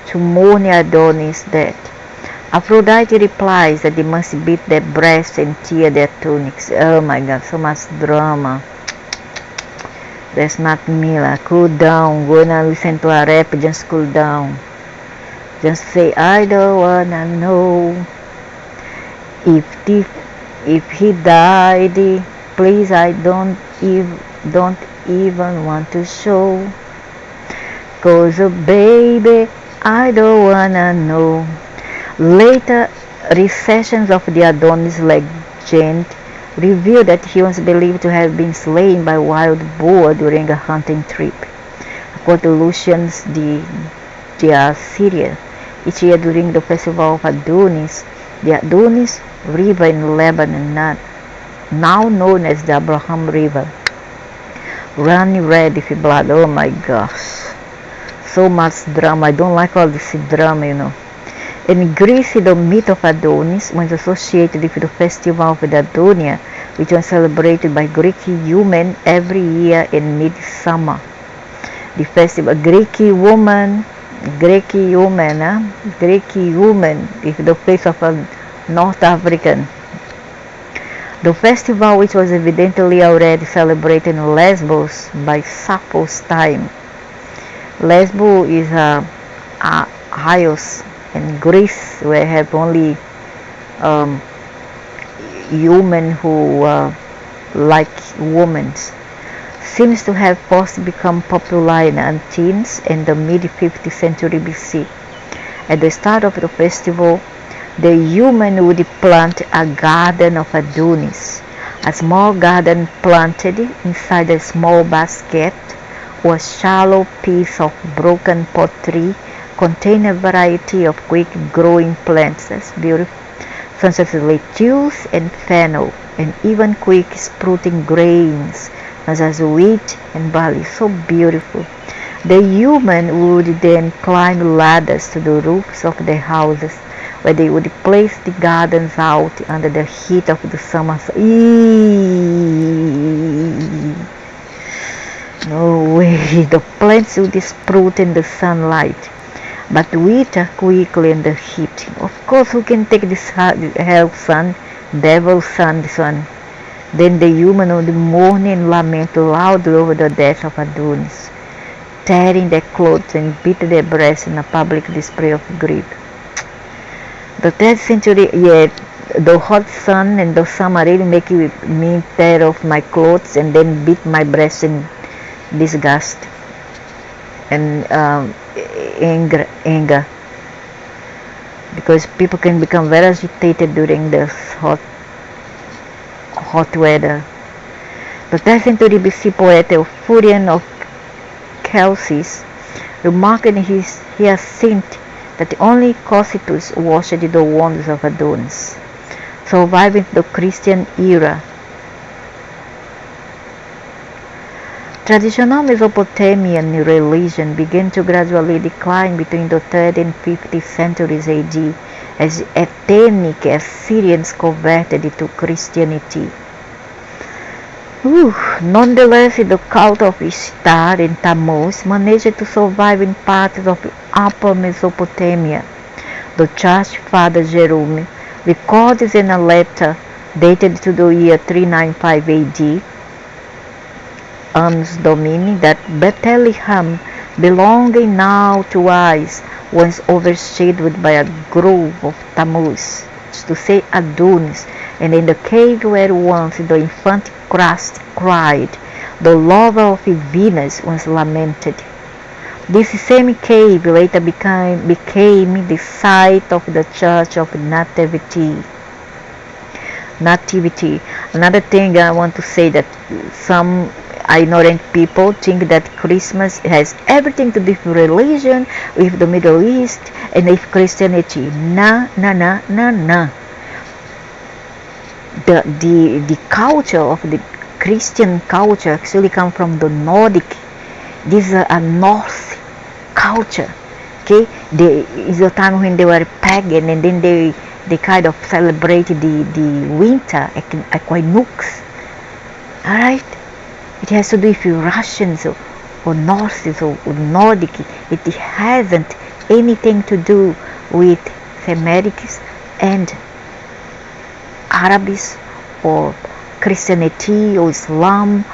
to mourn Adonis' death. Aphrodite replies that they must beat their breasts and tear their tunics. Oh my God, so much drama. That's not me. Cool down. Go and listen to a rap. Just cool down. Just say, I don't wanna know if he died. Please, I don't even want to show. 'Cause baby, I don't wanna know. Later recessions of the Adonis legend reveal that he was believed to have been slain by wild boar during a hunting trip. According to Lucian's the Assyrian, each year during the festival of Adonis, the Adonis River in Lebanon, now known as the Abraham River, ran red with blood. Oh my gosh, so much drama. I don't like all this drama, In Greece, the myth of Adonis was associated with the festival of the Adonia, which was celebrated by Greek women every year in midsummer. The festival, Greek woman with the face of a North African. The festival, which was evidently already celebrated in Lesbos by Sappho's time. Lesbos is a Chios in Greece, where have only human who like women, seems to have first become popular in Athens in the mid-5th century BC. At the start of the festival, the human would plant a garden of Adonis, A small garden planted inside a small basket or a shallow piece of broken pottery contains a variety of quick-growing plants. That's beautiful. Such as lettuce and fennel, and even quick-sprouting grains such as wheat and barley. So beautiful. The human would then climb ladders to the roofs of their houses, where they would place the gardens out under the heat of the summer. No way, the plants would sprout in the sunlight, but wither quickly in the heat. Of course, who can take this hell sun, devil's sun, this one? Then the human would mourn and lament loudly over the death of Adonis, tearing their clothes and beating their breasts in a public display of grief. The 3rd century, the hot sun and the summer really make me tear off my clothes and then beat my breast in disgust and anger, because people can become very agitated during this hot weather. The 3rd century BC poet Euphorion of Chalcis remarked in his Hyacinth that only Cocytus washed the wounds of Adonis, surviving the Christian era. Traditional Mesopotamian religion began to gradually decline between the 3rd and 5th centuries AD as ethnic Assyrians converted to Christianity. Nonetheless, the cult of Ishtar and Tammuz managed to survive in parts of Upper Mesopotamia. The church father Jerome records in a letter dated to the year 395 AD, Annus Domini, that Bethlehem, belonging now to us, was overshadowed by a grove of Tammuz, to say Adonis, and in the cave where once the infant Christ cried, the lover of Venus was lamented. This same cave later became the site of the Church of Nativity. Another thing I want to say, that some ignorant people think that Christmas has everything to do with religion, with the Middle East, and with Christianity. Nah. The culture of the Christian culture actually come from the Nordic. This is a Norse culture. Okay, is a time when they were pagan, and then they kind of celebrate the winter equinox. All right. It has to do with Russians or Norses or Nordic. It hasn't anything to do with Semitic and Arabs or Christianity or Islam.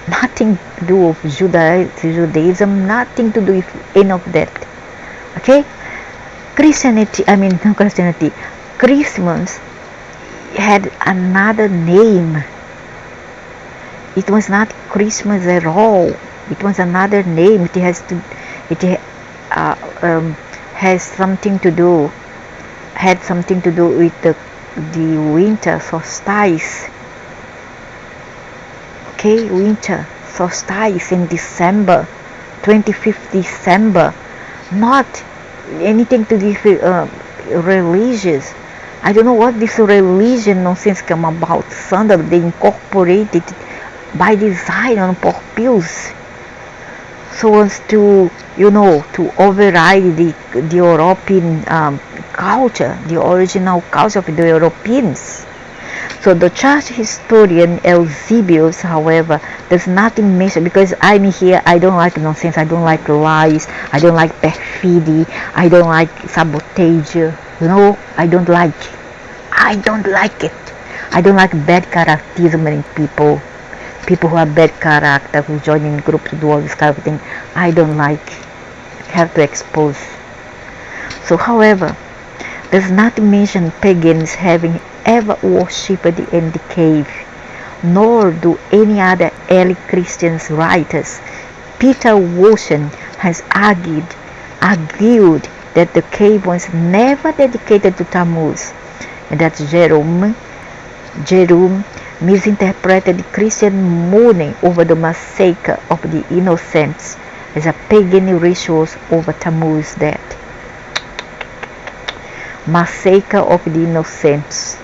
Nothing to do with Judaism. Nothing to do with any of that. Okay? Christmas had another name. It was not Christmas at all. It was another name. It has something to do with the winter solstice. Okay, winter solstice in December, 25th December. Not anything to do with religious. I don't know what this religion nonsense come about. Suddenly they incorporated by design on purpose, so as to override the European culture, the original culture of the Europeans. So the church historian Eusebius, however, does not mention, because I'm here, I don't like nonsense, I don't like lies, I don't like perfidy, I don't like sabotage, I don't like it. I don't like bad characterism in people who have bad character, who join in groups to do all this kind of thing. I don't like, have to expose. So, however, does not mention pagans having ever worshipped in the cave, nor do any other early Christian writers. Peter Wilson has argued that the cave was never dedicated to Tammuz, and that Jerome misinterpreted the Christian mourning over the massacre of the innocents as a pagan rituals over Tammuz death. Massacre of the innocents.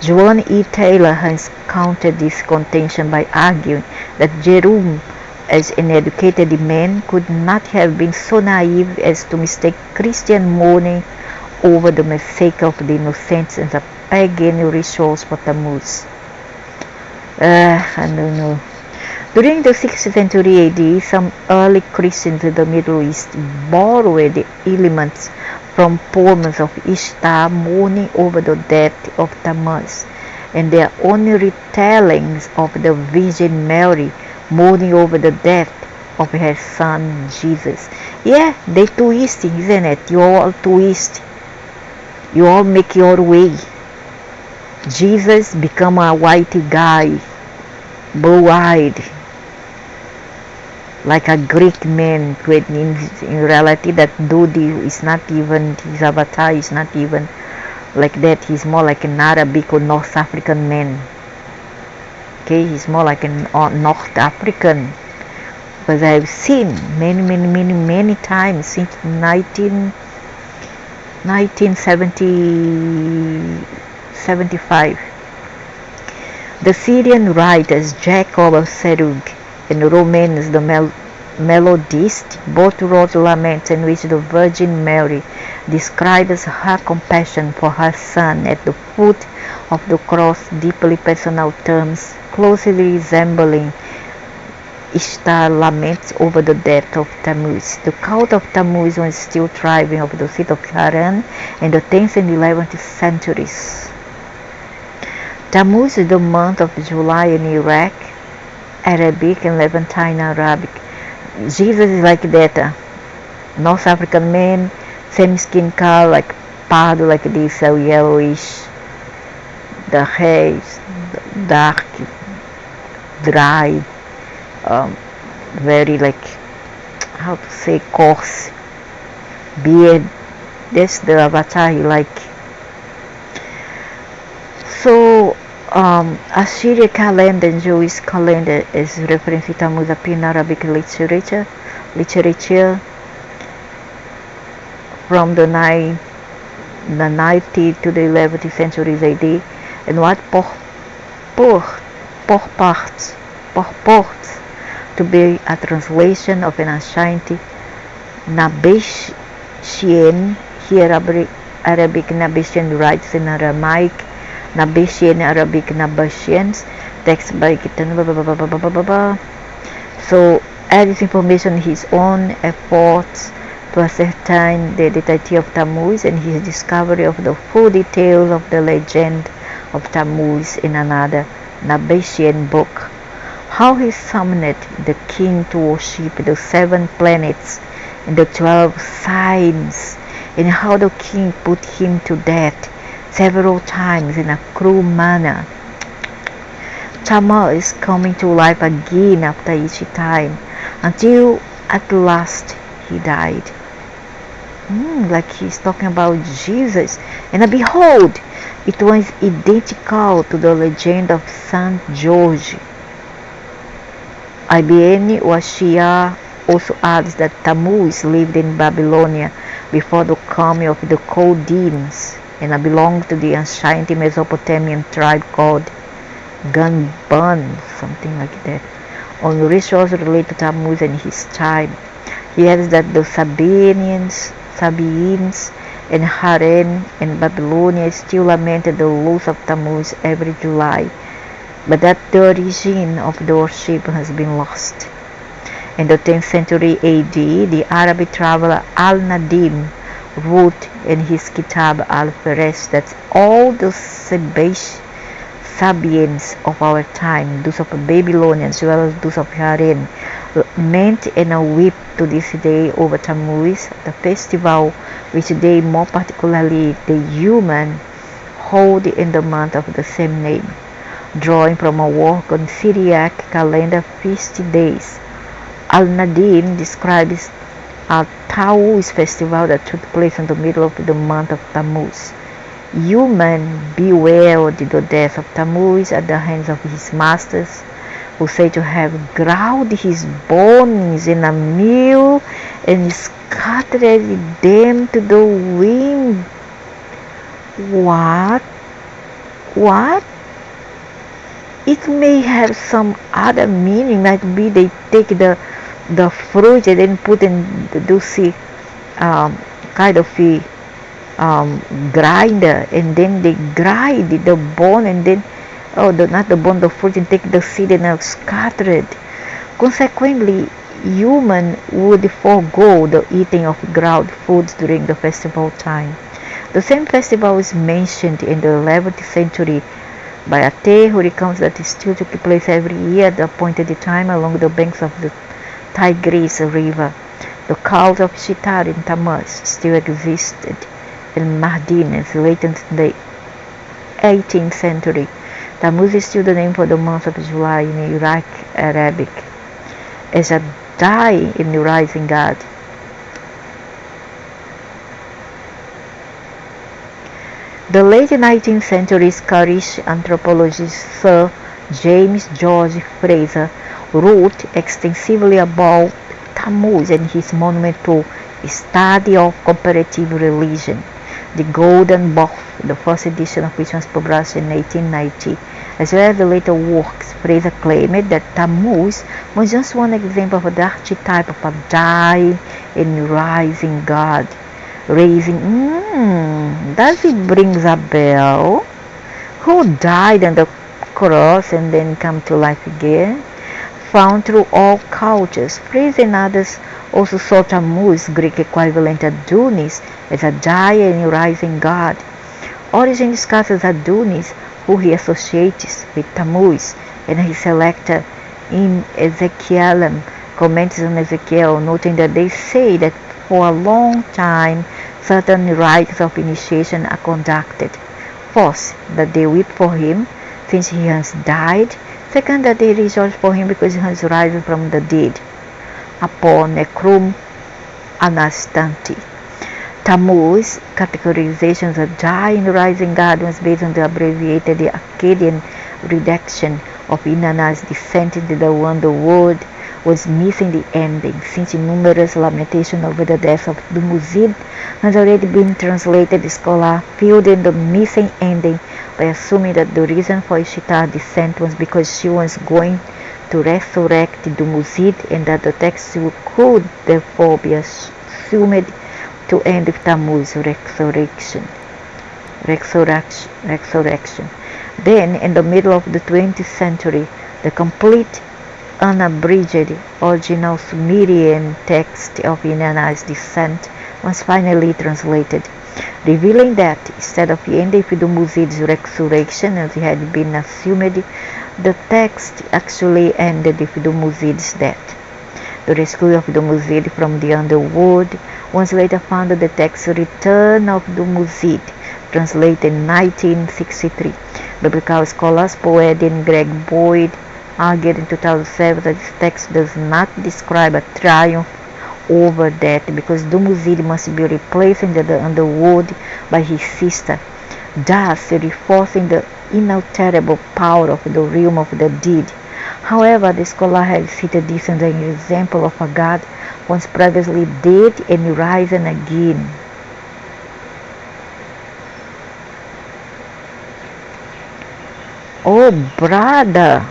John E. Taylor has countered this contention by arguing that Jerome, as an educated man, could not have been so naive as to mistake Christian mourning over the massacre of the innocents as a pagan rituals for Tammuz. I don't know. During the 6th century AD, some early Christians in the Middle East borrowed the elements from poems of Ishtar mourning over the death of Tammuz, and their own retellings of the Virgin Mary mourning over the death of her son Jesus. Yeah, they twist, isn't it? You all twist. You all make your way. Jesus become a white guy, blue-eyed, like a Greek man, when in reality that dude is not even, his avatar is not even like that. He's more like an Arabic or North African man. Okay, he's more like a North African, because I've seen many times since 1975. The Syrian writers Jacob of Serug and Romans the melodist both wrote laments in which the Virgin Mary describes her compassion for her son at the foot of the cross, deeply personal terms closely resembling Ishtar laments over the death of Tammuz. The cult of Tammuz was still thriving over the seat of Haran in the 10th and 11th centuries. Tammuz is the month of July in Iraq, Arabic and Levantine Arabic. Jesus is like that, North African man, same skin color, like pardo, like this, so yellowish. The hair is dark, dry, very like, how to say, coarse. Beard, that's the avatar he like. So, Assyrian calendar and Jewish calendar is referring to Tammuz appear in Arabic literature from the 9th to the 11th centuries AD, and what purports to be a translation of an ancient Nabataean, here Arabic Nabataean writes in Aramaic, Nabataean Arabic Nabataeans, text by Gitan. So adds information his own efforts to ascertain the identity of Tammuz and his discovery of the full details of the legend of Tammuz in another Nabataean book. How he summoned the king to worship the 7 planets and the 12 signs, and how the king put him to death several times in a cruel manner. Tammuz is coming to life again after each time, until at last he died. Like he's talking about Jesus. And behold, it was identical to the legend of Saint George. Ibn Washia also adds that Tammuz lived in Babylonia before the coming of the Chaldeans, and belonged to the ancient Mesopotamian tribe called Ganban, something like that. On rituals related to Tammuz and his tribe, he adds that the Sabaeans and Haran and Babylonia still lamented the loss of Tammuz every July, but that the origin of the worship has been lost. In the 10th century AD, the Arabic traveler Al-Nadim wrote in his Kitab al-Fares that all the Sabaeans of our time, those of Babylonians as well as those of Haran, lament and weep to this day over Tammuz, the festival which they, more particularly the human, hold in the month of the same name, drawing from a work on Syriac calendar feast days. Al-Nadim describes a Tammuz festival that took place in the middle of the month of Tammuz. Human bewailed the death of Tammuz at the hands of his masters, who say to have ground his bones in a mill and scattered them to the wind. What? What? It may have some other meaning. Might be they take the fruit and then put in the kind of a grinder, and then they grind the bone, and then not the bone, the fruit, and take the seed and scatter it. Consequently, human would forego the eating of ground foods during the festival time. The same festival is mentioned in the 11th century by Ate, who recounts that it still took place every year at the appointed time along the banks of the Tigris River. The cult of Shitar in Tammuz still existed in Mardin as late in the 18th century. Tammuz is still the name for the month of July in Iraq Arabic, as a die in the rising god. The late 19th century Scottish anthropologist Sir James George Fraser wrote extensively about Tammuz and his monument to study of comparative religion, The Golden Bough, the first edition of which was published in 1890, as well as the later works. Fraser claimed that Tammuz was just one example of the archetype of a dying and rising god. Does it ring a bell? Who died on the cross and then come to life again? Found through all cultures. Fraser and others also saw Tammuz, Greek equivalent Adonis, as a dying and rising god. Origen discusses Adonis, who he associates with Tammuz, and his selector in Ezekiel comments on Ezekiel, noting that they say that for a long time certain rites of initiation are conducted. First, that they weep for him, since he has died. Second, that they rejoice for him because he has risen from the dead. Upon Necrum Anastanti. Tammuz categorization as a dying rising god was based on the abbreviated Akkadian redaction of Inanna's descent into the underworld was missing the ending, since numerous lamentations over the death of Dumuzid has already been translated. The scholar filled in the missing ending by assuming that the reason for Ishtar's descent was because she was going to resurrect Dumuzid, and that the text could therefore be assumed to end with Tammuz resurrection. Then, in the middle of the 20th century, the complete unabridged original Sumerian text of Inanna's descent was finally translated, revealing that instead of ending with Dumuzid's resurrection as it had been assumed, the text actually ended with Dumuzid's death. The rescue of Dumuzid from the underworld was later found in the text Return of Dumuzid, translated in 1963. Biblical scholars poet and Greg Boyd argued in 2007 that this text does not describe a triumph over death, because Dumuzid must be replaced in the underworld by his sister, thus reinforcing the inalterable power of the realm of the dead. However, the scholar has cited this as an example of a god once previously dead and risen again. Oh, brother!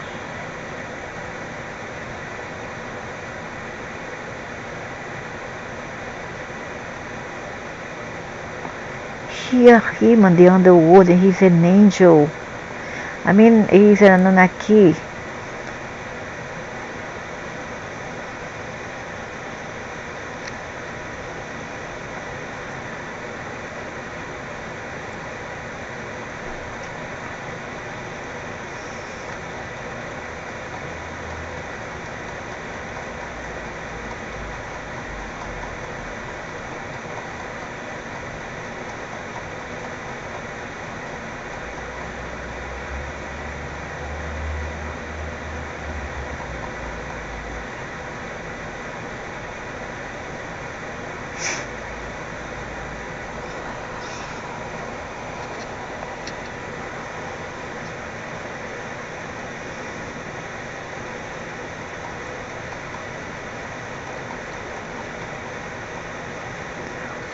Hear him on the underworld, he's an angel. I mean, he's an Anunaki.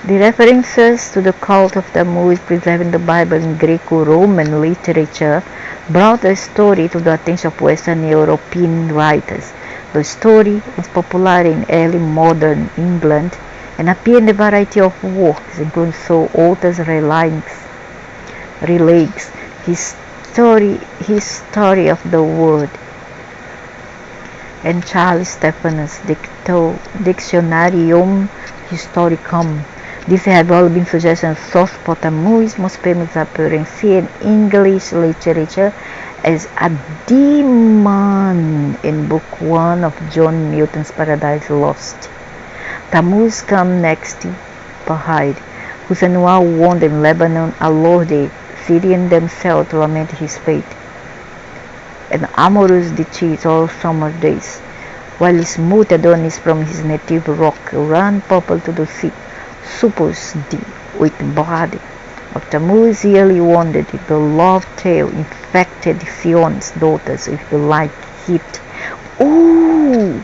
The references to the cult of Tammuz preserved in the Bible in Greco-Roman literature brought the story to the attention of Western European writers. The story is popular in early modern England and appears in a variety of works, including Sir Walter Raleigh's History of the World and Charles Stephen's Dictionarium Historicum. These have all been suggested as source for Tammuz, most famous appearance in English literature as a demon in Book 1 of John Milton's Paradise Lost. Tammuz comes next to Pahid, whose annual wander in Lebanon allowed the Syrians themselves to lament his fate. An amorous ditches all summer days, while his smooth Adonis from his native rock ran purple to the sea, supposed with blood. But Tammuz yearly wandered, the love tale infected Sion's daughters with the like heat. Ooh!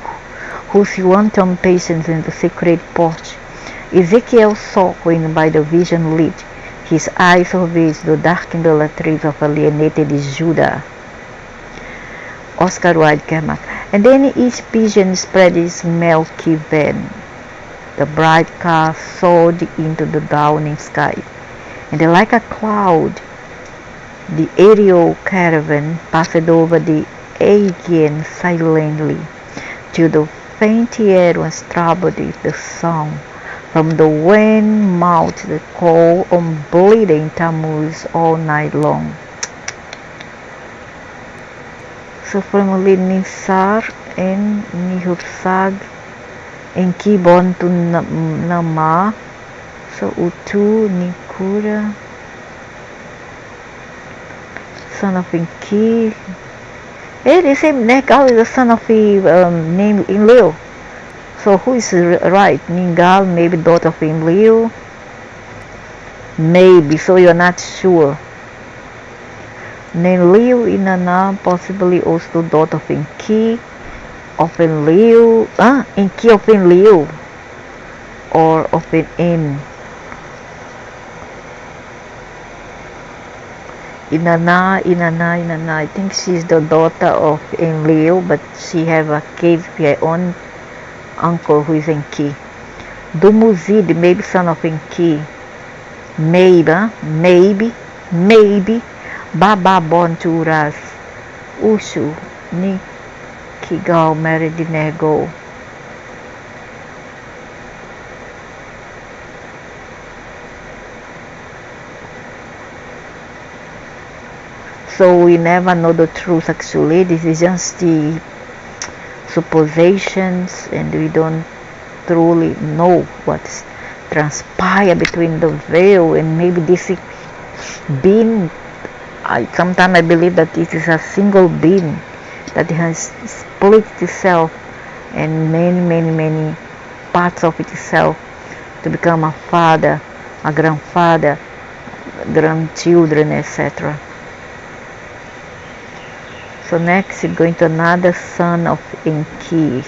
Whose wanton patience in the sacred porch Ezekiel saw when by the vision lit, his eyes surveyed the darkened latrines of alienated Judah. Oscar Wilde Kermack. And then each pigeon spread its milky van. The bright car soared into the dawning sky, and like a cloud, the aerial caravan passed over the Aegean silently, till the faint air was troubled with the sound from the wind mouthed the call on bleeding Tammuz all night long. So from Nisar and Nihursag Enki born to Nama, so Utu Nikura, son of Enki. They say Negal is the son of named Enlil. So who is right? Ningal, maybe daughter of Enlil? Maybe, so you're not sure. Enlil Inanna, possibly also daughter of Enki, of Enlil, Enki of Enlil, or of En. Inanna, I think she's the daughter of Enlil, but she have a cave with her own uncle who is Enki. Dumuzid, maybe son of Enki. Maybe. Baba born to Uras. Ushu, Nikigal married Nego. So we never know the truth actually. This is just the suppositions, and we don't truly know what's transpired between the veil, and maybe this being, sometimes I believe that it is a single being that has split itself and many parts of itself to become a father, a grandfather, grandchildren, etc. So next we're going to another son of Enki.